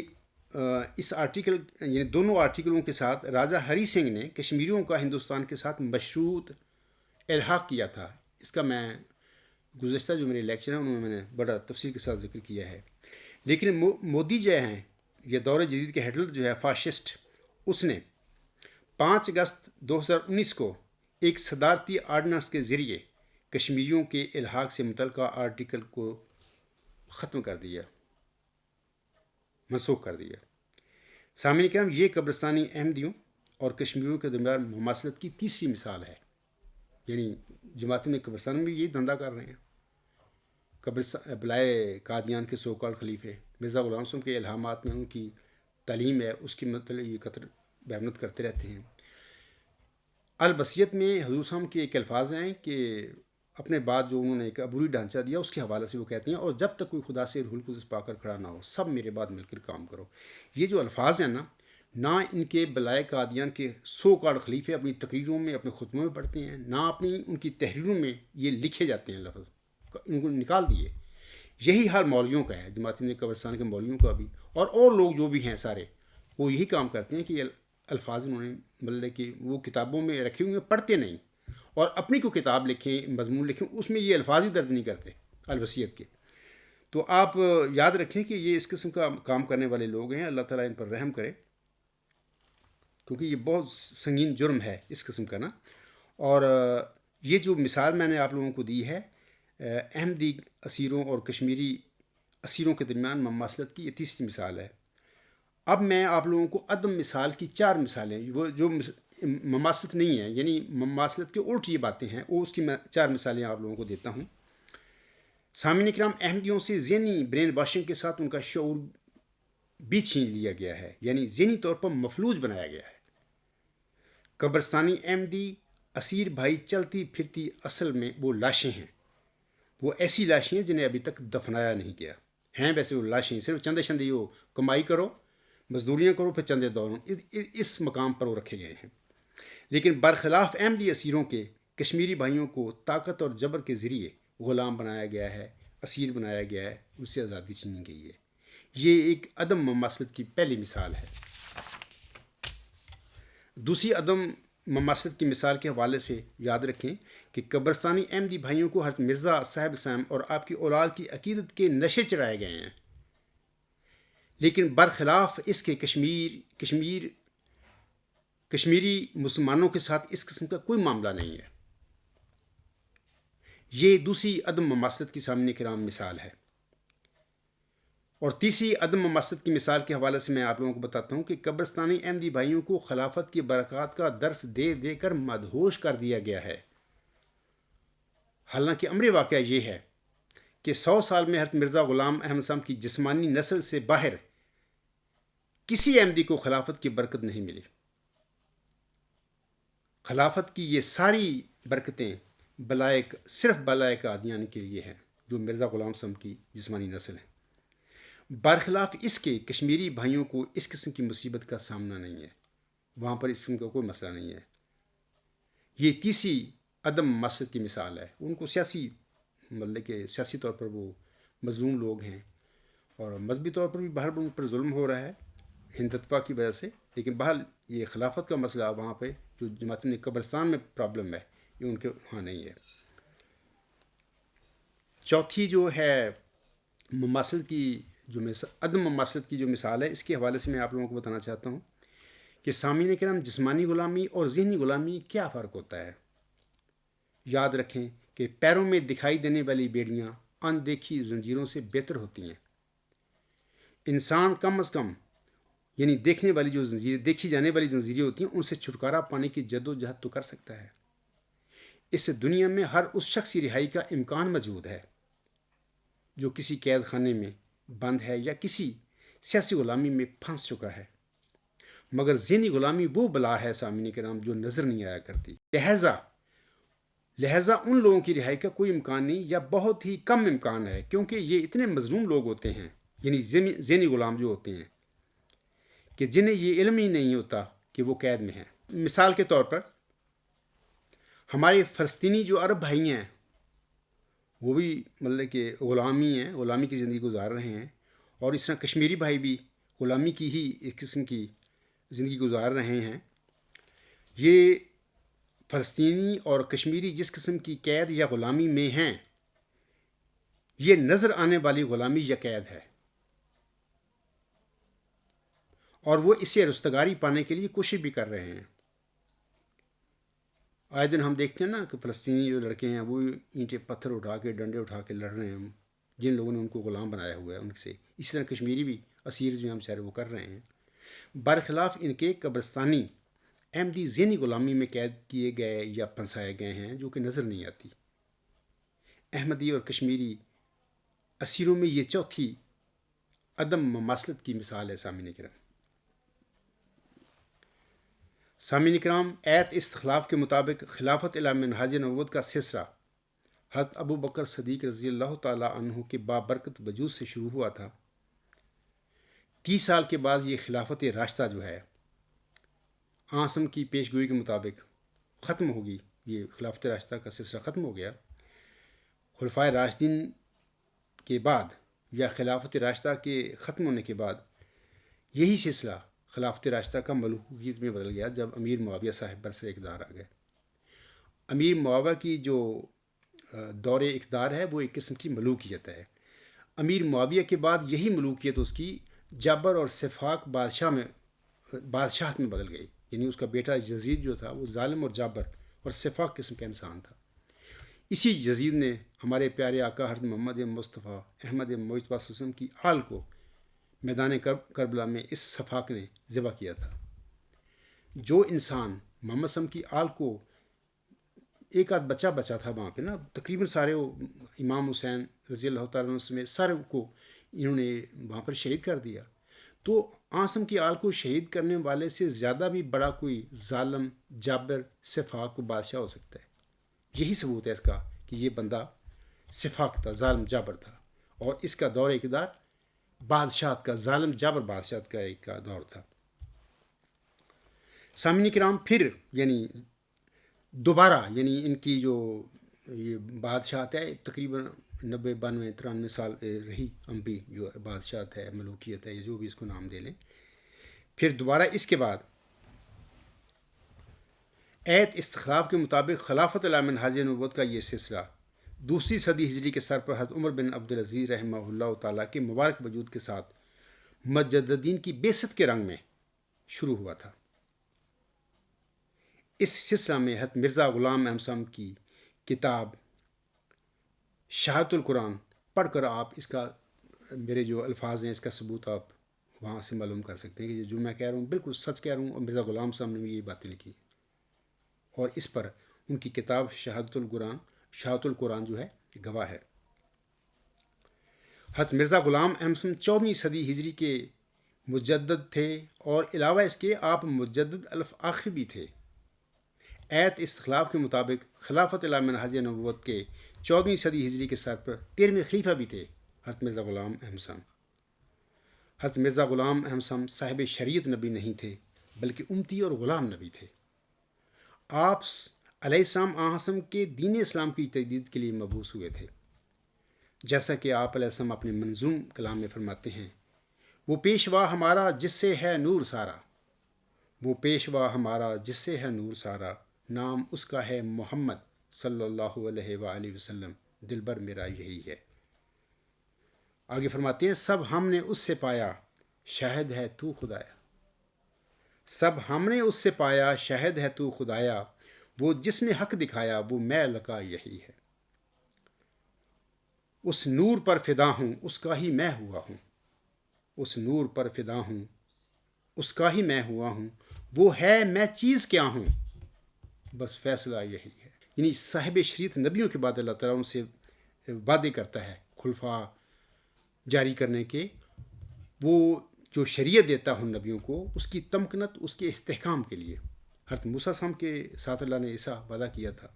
اس آرٹیکل، یعنی دونوں آرٹیکلوں کے ساتھ راجہ ہری سنگھ نے کشمیریوں کا ہندوستان کے ساتھ مشروط الحاق کیا تھا. اس کا میں گزشتہ جو میرے لیکچر ہیں انہوں میں نے بڑا تفصیل کے ساتھ ذکر کیا ہے. لیکن مودی جو ہیں، یہ دور جدید کے ہٹلر جو ہے فاشسٹ، اس نے 5 اگست 2019 کو ایک صدارتی آرڈیننس کے ذریعے کشمیریوں کے الحاق سے متعلقہ آرٹیکل کو ختم کر دیا، منسوخ کر دیا. سامعین کرام، یہ قبرستانی احمدیوں اور کشمیریوں کے درمیان مماثلت کی تیسری مثال ہے. یعنی جماعتیں قبرستان میں یہ دھندا کر رہے ہیں. بلائے قادیان کے سو کال خلیفے مرزا غلام صاحب کے الہامات میں ان کی تعلیم ہے، اس کی مطلب یہ قطر بیانت کرتے رہتے ہیں. البصیت میں حضور صاحب کے ایک الفاظ ہیں کہ اپنے بعد جو انہوں نے ایک عبوری ڈھانچہ دیا اس کے حوالے سے وہ کہتے ہیں، اور جب تک کوئی خدا سے روح القدس پا کر کھڑا نہ ہو، سب میرے بعد مل کر کام کرو. یہ جو الفاظ ہیں نا، نہ ان کے بلائے قادیان کے سو کال خلیفے اپنی تقریروں میں، اپنے خطبوں میں پڑھتے ہیں، نہ اپنی ان کی تحریروں میں یہ لکھے جاتے ہیں لفظ، ان کو نکال دیے. یہی حال مولویوں کا ہے، جماعت قبرستان کے مولویوں کا بھی، اور لوگ جو بھی ہیں سارے، وہ یہی کام کرتے ہیں کہ یہ الفاظ انہوں نے مطلب کہ وہ کتابوں میں رکھے ہوئے پڑھتے نہیں، اور اپنی کو کتاب لکھیں، مضمون لکھیں، اس میں یہ الفاظ ہی درج نہیں کرتے الوصیت کے. تو آپ یاد رکھیں کہ یہ اس قسم کا کام کرنے والے لوگ ہیں. اللہ تعالیٰ ان پر رحم کرے، کیونکہ یہ بہت سنگین جرم ہے اس قسم کا نا. اور یہ جو مثال میں نے آپ لوگوں کو دی ہے احمدی اسیروں اور کشمیری اسیروں کے درمیان مماثلت کی، یہ تیسری مثال ہے. اب میں آپ لوگوں کو عدم مثال کی 4 مثالیں، وہ جو مماثلت نہیں ہیں، یعنی مماثلت کے الٹ یہ باتیں ہیں، وہ اس کی میں 4 مثالیں آپ لوگوں کو دیتا ہوں. سامعین کرام، احمدیوں سے ذہنی برین واشنگ کے ساتھ ان کا شعور بھی چھین لیا گیا ہے، یعنی ذہنی طور پر مفلوج بنایا گیا ہے. قبرستانی احمدی اسیر بھائی چلتی پھرتی اصل میں وہ لاشیں ہیں، وہ ایسی لاشیں ہیں جنہیں ابھی تک دفنایا نہیں گیا ہیں. ویسے وہ لاشیں صرف چندے شندے ہو، کمائی کرو، مزدوریاں کرو، پھر چندے دوروں، اس مقام پر وہ رکھے گئے ہیں. لیکن برخلاف احمدی اسیروں کے، کشمیری بھائیوں کو طاقت اور جبر کے ذریعے غلام بنایا گیا ہے، اسیر بنایا گیا ہے، ان سے آزادی چھینی گئی ہے. یہ ایک عدم مماثلت کی پہلی مثال ہے. دوسری عدم مماثلت کی مثال کے حوالے سے یاد رکھیں کہ قبرستانی احمدی بھائیوں کو حضرت مرزا صاحب سام اور آپ کی اولاد کی عقیدت کے نشے چڑھائے گئے ہیں. لیکن برخلاف اس کے کشمیری مسلمانوں کے ساتھ اس قسم کا کوئی معاملہ نہیں ہے. یہ دوسری عدم مماثلت کی سامنے کرام مثال ہے. اور تیسری عدم مماثلت کی مثال کے حوالے سے میں آپ لوگوں کو بتاتا ہوں کہ قبرستانی احمدی بھائیوں کو خلافت کی برکات کا درس دے دے کر مدہوش کر دیا گیا ہے. حالانکہ امر واقعہ یہ ہے کہ 100 سال میں حضرت مرزا غلام احمد صاحب کی جسمانی نسل سے باہر کسی احمدی کو خلافت کی برکت نہیں ملی. خلافت کی یہ ساری برکتیں صرف بلائے قادیان کے لیے ہیں، جو مرزا غلام صاحب کی جسمانی نسل ہے. برخلاف اس کے کشمیری بھائیوں کو اس قسم کی مصیبت کا سامنا نہیں ہے، وہاں پر اس قسم کا کوئی مسئلہ نہیں ہے. یہ تیسری عدم مماثلت کی مثال ہے. ان کو مطلب کہ سیاسی طور پر وہ مظلوم لوگ ہیں، اور مذہبی طور پر بھی باہر ان پر ظلم ہو رہا ہے ہندتوا کی وجہ سے. لیکن بہرحال یہ خلافت کا مسئلہ وہاں پہ جو جماعت قبرستان میں پرابلم ہے، یہ ان کے وہاں نہیں ہے. چوتھی جو ہے مماثلت کی عدم مماثلت کی جو مثال ہے، اس کے حوالے سے میں آپ لوگوں کو بتانا چاہتا ہوں کہ سامعین کرام، جسمانی غلامی اور ذہنی غلامی کیا فرق ہوتا ہے. یاد رکھیں کہ پیروں میں دکھائی دینے والی بیڑیاں اندیکھی زنجیروں سے بہتر ہوتی ہیں. انسان کم از کم یعنی دیکھی جانے والی زنجیریں ہوتی ہیں، ان سے چھٹکارا پانے کی جد و جہد تو کر سکتا ہے. اس دنیا میں ہر اس شخص کی رہائی کا امکان موجود ہے جو کسی قید خانے میں بند ہے یا کسی سیاسی غلامی میں پھنس چکا ہے. مگر ذہنی غلامی وہ بلا ہے سامعین کرام جو نظر نہیں آیا کرتی. لہٰذا ان لوگوں کی رہائی کا کوئی امکان نہیں، یا بہت ہی کم امکان ہے، کیونکہ یہ اتنے مظلوم لوگ ہوتے ہیں، یعنی ذہنی غلام جو ہوتے ہیں، کہ جنہیں یہ علم ہی نہیں ہوتا کہ وہ قید میں ہیں۔ مثال کے طور پر ہمارے فلسطینی جو عرب بھائی ہیں وہ بھی مطلب کہ غلامی ہیں، غلامی کی زندگی گزار رہے ہیں، اور اس طرح کشمیری بھائی بھی غلامی کی ہی ایک قسم کی زندگی گزار رہے ہیں۔ یہ فلسطینی اور کشمیری جس قسم کی قید یا غلامی میں ہیں، یہ نظر آنے والی غلامی یا قید ہے، اور وہ اس سے رستگاری پانے کے لیے کوشش بھی کر رہے ہیں۔ آئے دن ہم دیکھتے ہیں نا کہ فلسطینی جو لڑکے ہیں وہ اینٹیں پتھر اٹھا کے ڈنڈے اٹھا کے لڑ رہے ہیں جن لوگوں نے ان کو غلام بنایا ہوا ہے ان سے۔ اسی طرح کشمیری بھی اسیر جو ہیں بیچارے وہ کر رہے ہیں۔ برخلاف ان کے قبرستانی احمدی ذہنی غلامی میں قید کیے گئے یا پھنسائے گئے ہیں جو کہ نظر نہیں آتی۔ احمدی اور کشمیری اسیروں میں یہ چوتھی عدم مماثلت کی مثال ہے۔ سامعین کرام، سامعین کرام، ایت استخلاف کے مطابق خلافت الی منہاج نبوت کا سلسلہ حضرت ابو بکر صدیق رضی اللہ تعالی عنہ کے بابرکت وجود سے شروع ہوا تھا۔ 30 سال کے بعد یہ خلافت راشدہ جو ہے آسم کی پیشگوئی کے مطابق ختم ہوگی۔ یہ خلافت راشدہ کا سلسلہ ختم ہو گیا۔ خلفائے راشدین کے بعد یا خلافت راشدہ کے ختم ہونے کے بعد یہی سلسلہ خلافت راشدہ کا ملوکیت میں بدل گیا جب امیر معاویہ صاحب برسر اقتدار آ گئے۔ امیر معاویہ کی جو دور اقتدار ہے وہ ایک قسم کی ملوکیت ہے۔ امیر معاویہ کے بعد یہی ملوکیت اس کی جابر اور صفاق بادشاہت میں بدل گئی، یعنی اس کا بیٹا یزید جو تھا وہ ظالم اور جابر اور صفاق قسم کا انسان تھا۔ اسی یزید نے ہمارے پیارے آقا حضرت محمد مصطفیٰ احمد مجتبیٰ صلی اللہ علیہ وسلم کی آل کو میدان کربلا میں اس صفاق نے ذبح کیا تھا۔ جو انسان محمد صلی اللہ علیہ وسلم کی آل کو، ایک آدھ بچہ بچا تھا وہاں پہ نا، تقریباً سارے وہ امام حسین رضی اللہ تعالیٰ عنہ میں سارے کو انہوں نے وہاں پر شہید کر دیا۔ تو آسم کی آل کو شہید کرنے والے سے زیادہ بھی بڑا کوئی ظالم جابر صفاق کو بادشاہ ہو سکتا ہے؟ یہی ثبوت ہے اس کا کہ یہ بندہ صفاق تھا، ظالم جابر تھا، اور اس کا دور اقتدار بادشاہت کا، ظالم جابر بادشاہت کا ایک دور تھا۔ سامعین کرام، پھر یعنی دوبارہ یعنی ان کی جو یہ بادشاہت ہے تقریباً 90 92 93 سال رہی امپی جو بادشاہت ہے، ملوکیت ہے، یا جو بھی اس کو نام دے لیں۔ پھر دوبارہ اس کے بعد ایت استخلاف کے مطابق خلافت الی منہاج نبوت کا یہ سلسلہ 2 صدی ہجری کے سر پر حضرت عمر بن عبدالعزیز رحمہ اللہ تعالیٰ کے مبارک وجود کے ساتھ مجددین کی بعثت کے رنگ میں شروع ہوا تھا۔ اس سلسلہ میں حضرت مرزا غلام احمد صاحب کی کتاب شہادت القرآن پڑھ کر آپ اس کا، میرے جو الفاظ ہیں اس کا ثبوت آپ وہاں سے معلوم کر سکتے ہیں کہ جو میں کہہ رہا ہوں بالکل سچ کہہ رہا ہوں، اور مرزا غلام صاحب نے بھی یہ باتیں لکھی، اور اس پر ان کی کتاب شہادت القرآن جو ہے گواہ ہے۔ حضرت مرزا غلام احمد صاحب 14ویں صدی ہجری کے مجدد تھے، اور علاوہ اس کے آپ مجدد الف آخر بھی تھے۔ ایت استخلاف کے مطابق خلافت الی منہاج نبوت کے 14ویں صدی ہجری کے سر پر 13ویں خلیفہ بھی تھے حضرت مرزا غلام احمد صاحب۔ حضرت مرزا غلام احمد صاحب صاحب شریعت نبی نہیں تھے بلکہ امتی اور غلام نبی تھے۔ آپ علیہ السلام آسم کے دین اسلام کی تجدید کے لیے مبعوث ہوئے تھے، جیسا کہ آپ علیہ السلام اپنے منظوم کلام میں فرماتے ہیں، وہ پیشوا ہمارا جس سے ہے نور سارا، وہ پیشوا ہمارا جس سے ہے نور سارا، نام اس کا ہے محمد صلی اللہ علیہ وآلہ وسلم، دلبر میرا یہی ہے۔ آگے فرماتے ہیں، سب ہم نے اس سے پایا، شاہد ہے تو خدایا، سب ہم نے اس سے پایا، شاہد ہے تو خدایا، وہ جس نے حق دکھایا وہ میں لقا یہی ہے۔ اس نور پر فدا ہوں اس کا ہی میں ہوا ہوں، اس نور پر فدا ہوں اس کا ہی میں ہوا ہوں، وہ ہے میں چیز کیا ہوں، بس فیصلہ یہی ہے۔ یعنی صاحب شریعت نبیوں کے بعد اللہ تعالیٰ ان سے وعدے کرتا ہے خلفاء جاری کرنے کے، وہ جو شریعت دیتا ہوں نبیوں کو، اس کی تمکنت، اس کے استحکام کے لیے۔ حضرت موسیٰ صاحب کے ساتھ اللہ نے ایسا وعدہ کیا تھا،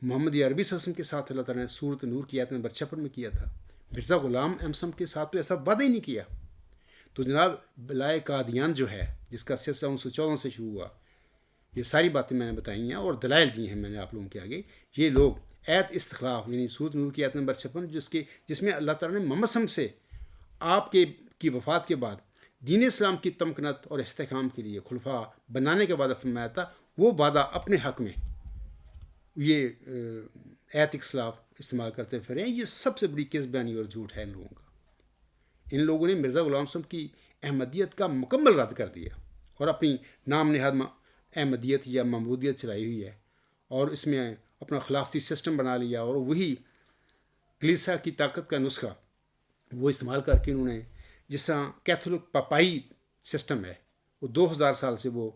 محمد عربی صلی اللہ علیہ وسلم کے ساتھ اللہ تعالیٰ نے سورۃ نور کی آیت نمبر 56 میں کیا تھا، مرزا غلام احمد صاحب کے ساتھ تو ایسا وعدہ ہی نہیں کیا۔ تو جناب بلائے قادیان جو ہے جس کا سلسلہ 1914 سے شروع ہوا، یہ ساری باتیں میں نے بتائی ہیں اور دلائل دی ہیں میں نے آپ لوگوں کے آگے. یہ لوگ ایت استخلاف یعنی سورۃ نور کی ایت نمبر 56 جس میں اللہ تعالیٰ نے محمد صلی اللہ علیہ وسلم سے آپ کی وفات کے بعد دین اسلام کی تمکنت اور استحکام کے لیے خلفاء بنانے کا وعدہ فرمایا تھا، وہ وعدہ اپنے حق میں یہ ایت اختلاف استعمال کرتے پھرے ہیں. یہ سب سے بڑی کذبانی اور جھوٹ ہے ان لوگوں کا. ان لوگوں نے مرزا غلام صاحب کی احمدیت کا مکمل رد کر دیا اور اپنی نام نہاد احمدیت یا محمودیت چلائی ہوئی ہے اور اس میں اپنا خلافتی سسٹم بنا لیا، اور وہی کلیسا کی طاقت کا نسخہ وہ استعمال کر کے انہوں نے جس طرح کیتھولک پاپائی سسٹم ہے، وہ 2000 سال سے وہ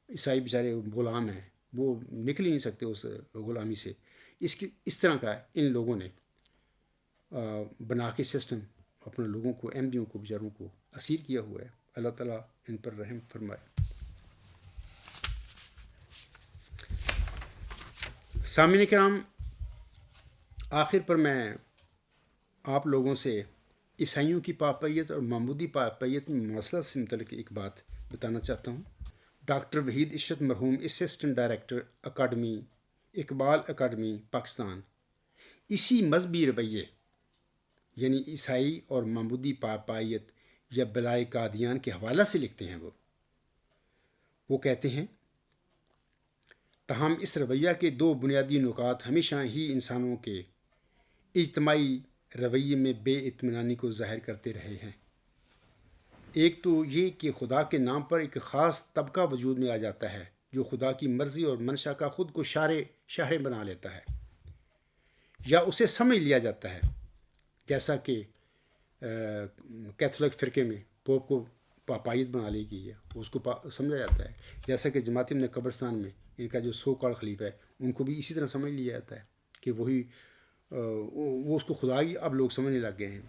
عیسائی بیچارے غلام ہیں، وہ نکل ہی نہیں سکتے اس غلامی سے. اس طرح کا ان لوگوں نے بنا کے سسٹم اپنے لوگوں کو، احمدیوں کو، بیچاروں کو اسیر کیا ہوا ہے. اللہ تعالیٰ ان پر رحم فرمائے. سامعین کرام، آخر پر میں آپ لوگوں سے عیسائیوں کی پاپیت اور محمودی پاپیت میں مسئلہ سے متعلق ایک بات بتانا چاہتا ہوں. ڈاکٹر وحید عشرت مرحوم assistant director academy Iqbal academy Pakistan اسی مذہبی رویے یعنی عیسائی اور محمودی پاپائیت یا بلائے قادیان کے حوالہ سے لکھتے ہیں. وہ کہتے ہیں تاہم اس رویہ کے دو بنیادی نکات ہمیشہ ہی انسانوں کے اجتماعی رویے میں بے اطمینانی کو ظاہر کرتے رہے ہیں. ایک تو یہ کہ خدا کے نام پر ایک خاص طبقہ وجود میں آ جاتا ہے جو خدا کی مرضی اور منشا کا خود کو شاہر بنا لیتا ہے یا اسے سمجھ لیا جاتا ہے، جیسا کہ کیتھولک فرقے میں پوپ کو پاپائیت بنا لی گئی ہے، اس کو سمجھا جاتا ہے. جیسا کہ جماعت ابن قبرستان میں ان کا جو سو کال خلیفہ ہے ان کو بھی اسی طرح سمجھ لیا جاتا ہے کہ وہی وہ اس کو خدا ہی اب لوگ سمجھنے لگ گئے ہیں.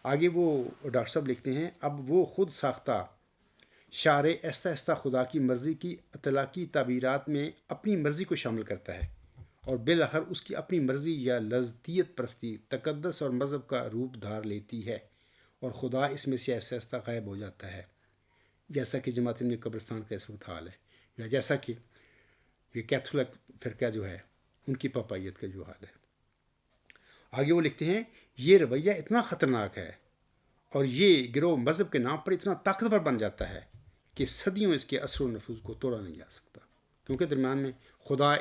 آگے وہ ڈاکٹر صاحب لکھتے ہیں اب وہ خود ساختہ شعر آہستہ آہستہ خدا کی مرضی کی اطلاقی تعبیرات میں اپنی مرضی کو شامل کرتا ہے اور بالآخر اس کی اپنی مرضی یا لذتیت پرستی تقدس اور مذہب کا روپ دھار لیتی ہے اور خدا اس میں سے آہستہ آہستہ غائب ہو جاتا ہے، جیسا کہ جماعت ابن قبرستان کا اس وقت حال ہے، یا جیسا کہ یہ کیتھولک فرقہ جو ہے ان کی پاپائیت کا جو حال ہے. آگے وہ لکھتے ہیں یہ رویہ اتنا خطرناک ہے اور یہ گروہ مذہب کے نام پر اتنا طاقتور بن جاتا ہے کہ صدیوں اس کے اثر و نفوذ کو توڑا نہیں جا سکتا، کیونکہ درمیان میں خدا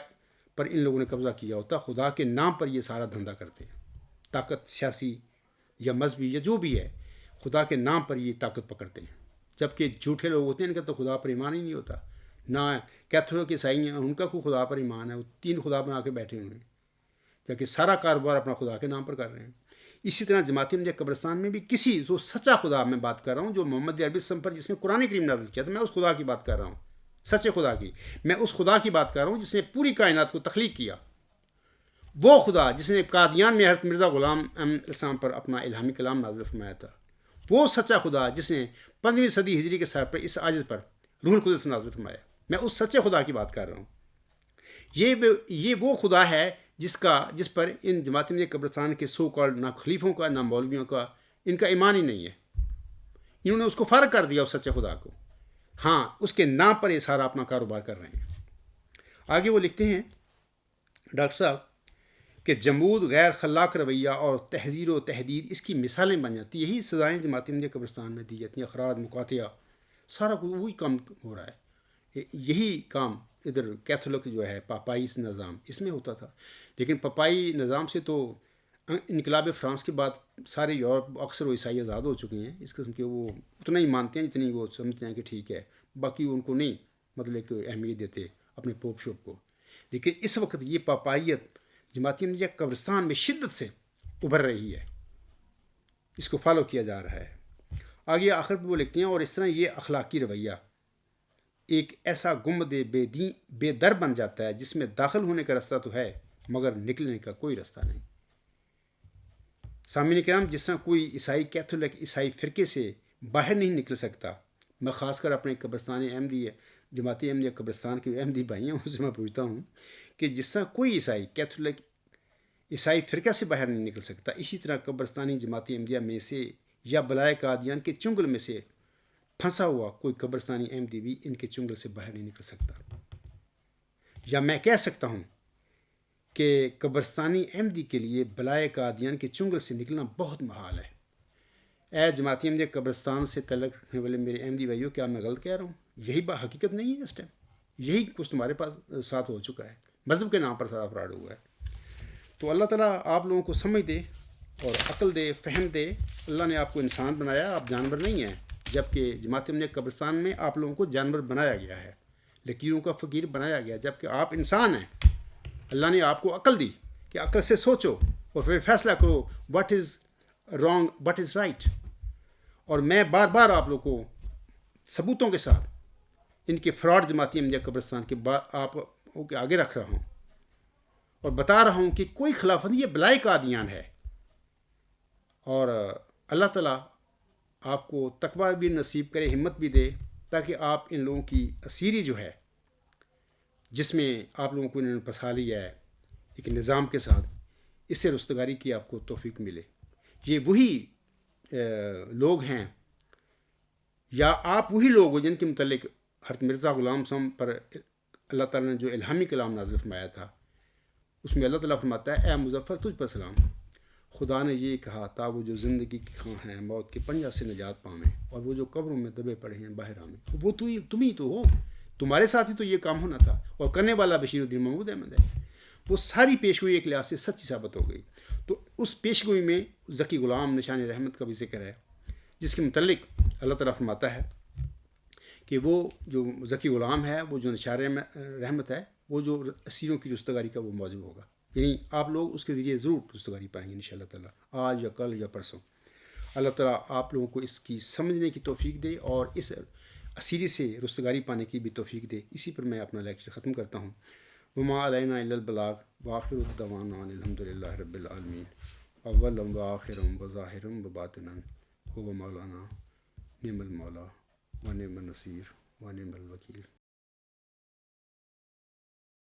پر ان لوگوں نے قبضہ کیا ہوتا. خدا کے نام پر یہ سارا دھندا کرتے ہیں، طاقت سیاسی یا مذہبی یا جو بھی ہے، خدا کے نام پر یہ طاقت پکڑتے ہیں. جبکہ جھوٹے لوگ ہوتے ہیں ان کا تو خدا پر ایمان ہی نہیں ہوتا. نہ کیتھولک عیسائی ہیں ان کا کوئی خدا پر ایمان ہے، وہ 3 خدا بنا کے بیٹھے ہوئے ہیں، جبکہ سارا کاروبار اپنا خدا کے نام پر کر رہے ہیں. اسی طرح جماعت احمدیہ قبرستان میں بھی کسی جو سچا خدا میں بات کر رہا ہوں، جو محمد عربی السلام پر جس نے قرآن کریم نازل کیا تھا، میں اس خدا کی بات کر رہا ہوں، سچے خدا کی. میں اس خدا کی بات کر رہا ہوں جس نے پوری کائنات کو تخلیق کیا. وہ خدا جس نے قادیان میں حضرت مرزا غلام احمد السلام پر اپنا الہامی کلام نازل فرمایا تھا. وہ سچا خدا جس نے 15ویں صدی ہجری کے سر پر اس عاجز پر روح القدس نازل فرمایا. میں اس سچے خدا کی بات کر رہا ہوں. یہ وہ خدا ہے جس پر ان جماعت احمدیہ قبرستان کے سو کالڈ نہ خلیفوں کا نہ مولویوں کا ان کا ایمان ہی نہیں ہے. انہوں نے اس کو فارغ کر دیا اس سچے خدا کو. ہاں، اس کے نام پر یہ سارا اپنا کاروبار کر رہے ہیں. آگے وہ لکھتے ہیں ڈاکٹر صاحب کہ جمود غیر خلاق رویہ اور تحذیر و تحدید اس کی مثالیں بن جاتی. یہی سزائیں جماعت احمدیہ قبرستان میں دی جاتی ہیں، اخراج، مقاطعہ، سارا کچھ وہی کام ہو رہا ہے. یہی کام ادھر کیتھولک جو ہے پاپائی نظام اس میں ہوتا تھا. لیکن پاپائی نظام سے تو انقلاب فرانس کے بعد سارے یورپ اکثر و عیسائی آزاد ہو چکے ہیں. اس قسم کے وہ اتنا ہی مانتے ہیں جتنی وہ سمجھتے ہیں کہ ٹھیک ہے، باقی ان کو نہیں مطلب کہ اہمیت دیتے اپنے پوپ شوپ کو. لیکن اس وقت یہ پاپائیت جماعت احمدیہ قبرستان میں شدت سے ابھر رہی ہے، اس کو فالو کیا جا رہا ہے. آگے آخر پہ وہ لکھتے ہیں اور اس طرح یہ اخلاقی رویہ ایک ایسا گنبد بے در بن جاتا ہے جس میں داخل ہونے کا رستہ تو ہے مگر نکلنے کا کوئی رستہ نہیں. سامعین کرام، جس طرح کوئی عیسائی کیتھولک عیسائی فرقے سے باہر نہیں نکل سکتا، میں خاص کر اپنے قبرستان احمدی جماعت احمدیہ قبرستان کے احمدی بھائی ہیں ان سے میں پوچھتا ہوں کہ جس طرح کوئی عیسائی کیتھولک عیسائی فرقہ سے باہر نہیں نکل سکتا، اسی طرح قبرستانی جماعت احمدیہ میں سے یا بلائے قادیان کے چنگل میں سے پھنسا ہوا کوئی قبرستانی احمدی بھی ان کے چنگل سے باہر نہیں نکل سکتا. یا میں کہہ سکتا ہوں کہ قبرستانی احمدی کے لیے بلائے قادیان کے چنگل سے نکلنا بہت محال ہے. اے جماعتی احمدیہ قبرستان سے تعلق رکھنے والے میرے احمدی بھائیوں، کیا میں غلط کہہ رہا ہوں؟ یہی حقیقت نہیں ہے اس ٹائم؟ یہی کچھ تمہارے پاس ساتھ ہو چکا ہے. مذہب کے نام پر سارا فراڈ ہوا ہے. تو اللہ تعالیٰ آپ لوگوں کو سمجھ دے اور عقل دے، فہم دے. اللہ نے آپ کو انسان بنایا، آپ جانور نہیں ہیں. جبکہ جماعت احمدیہ قبرستان میں آپ لوگوں کو جانور بنایا گیا ہے، لکیروں کا فقیر بنایا گیا، جبکہ آپ انسان ہیں. اللہ نے آپ کو عقل دی کہ عقل سے سوچو اور پھر فیصلہ کرو what is wrong, what is right. اور میں بار بار آپ لوگوں کو ثبوتوں کے ساتھ ان کے فراڈ جماعتی احمدیہ قبرستان کے آپ کے آگے رکھ رہا ہوں اور بتا رہا ہوں کہ کوئی خلافت نہیں، یہ بلائے قادیان ہے. اور اللہ تعالیٰ آپ کو تقویٰ بھی نصیب کرے، ہمت بھی دے، تاکہ آپ ان لوگوں کی اسیری جو ہے، جس میں آپ لوگوں کو انہوں نے پھنسا لیا ہے ایک نظام کے ساتھ، اس سے رستگاری کی آپ کو توفیق ملے. یہ وہی لوگ ہیں یا آپ وہی لوگ ہو جن کے متعلق حضرت مرزا غلام صاحب پر اللہ تعالیٰ نے جو الہامی کلام نازل فرمایا تھا، اس میں اللہ تعالیٰ فرماتا ہے اے مظفر تجھ پر سلام، خدا نے یہ کہا تھا وہ جو زندگی کی خواہ ہیں موت کے پنجہ سے نجات پاویں، اور وہ جو قبروں میں دبے پڑے ہیں باہر آویں. وہ تم ہی تو ہو، تمہارے ساتھ ہی تو یہ کام ہونا تھا. اور کرنے والا بشیر الدین محمود احمد ہے. وہ ساری پیشگوئی ایک لحاظ سے سچی ثابت ہو گئی. تو اس پیشگوئی میں ذکی غلام نشان رحمت کا بھی ذکر ہے، جس کے متعلق اللہ تعالیٰ فرماتا ہے کہ وہ جو ذکی غلام ہے، وہ جو نشان رحمت ہے، وہ جو اسیروں کی رستگاری کا وہ موجب ہوگا. یعنی آپ لوگ اس کے ذریعے ضرور رستگاری پائیں گے انشاءاللہ تعالیٰ، آج یا کل یا پرسوں. اللہ تعالیٰ آپ لوگوں کو اس کی سمجھنے کی توفیق دے اور اس اسیری سے رستگاری پانے کی بھی توفیق دے. اسی پر میں اپنا لیکچر ختم کرتا ہوں. وما علینا الا البلاغ وآخر دعوانا ان الحمد للہ رب العالمین. اولا وآخرا وظاہرا وباطنا هو مولانا نعم المولا ونعم النصیر ونعم الوکیل.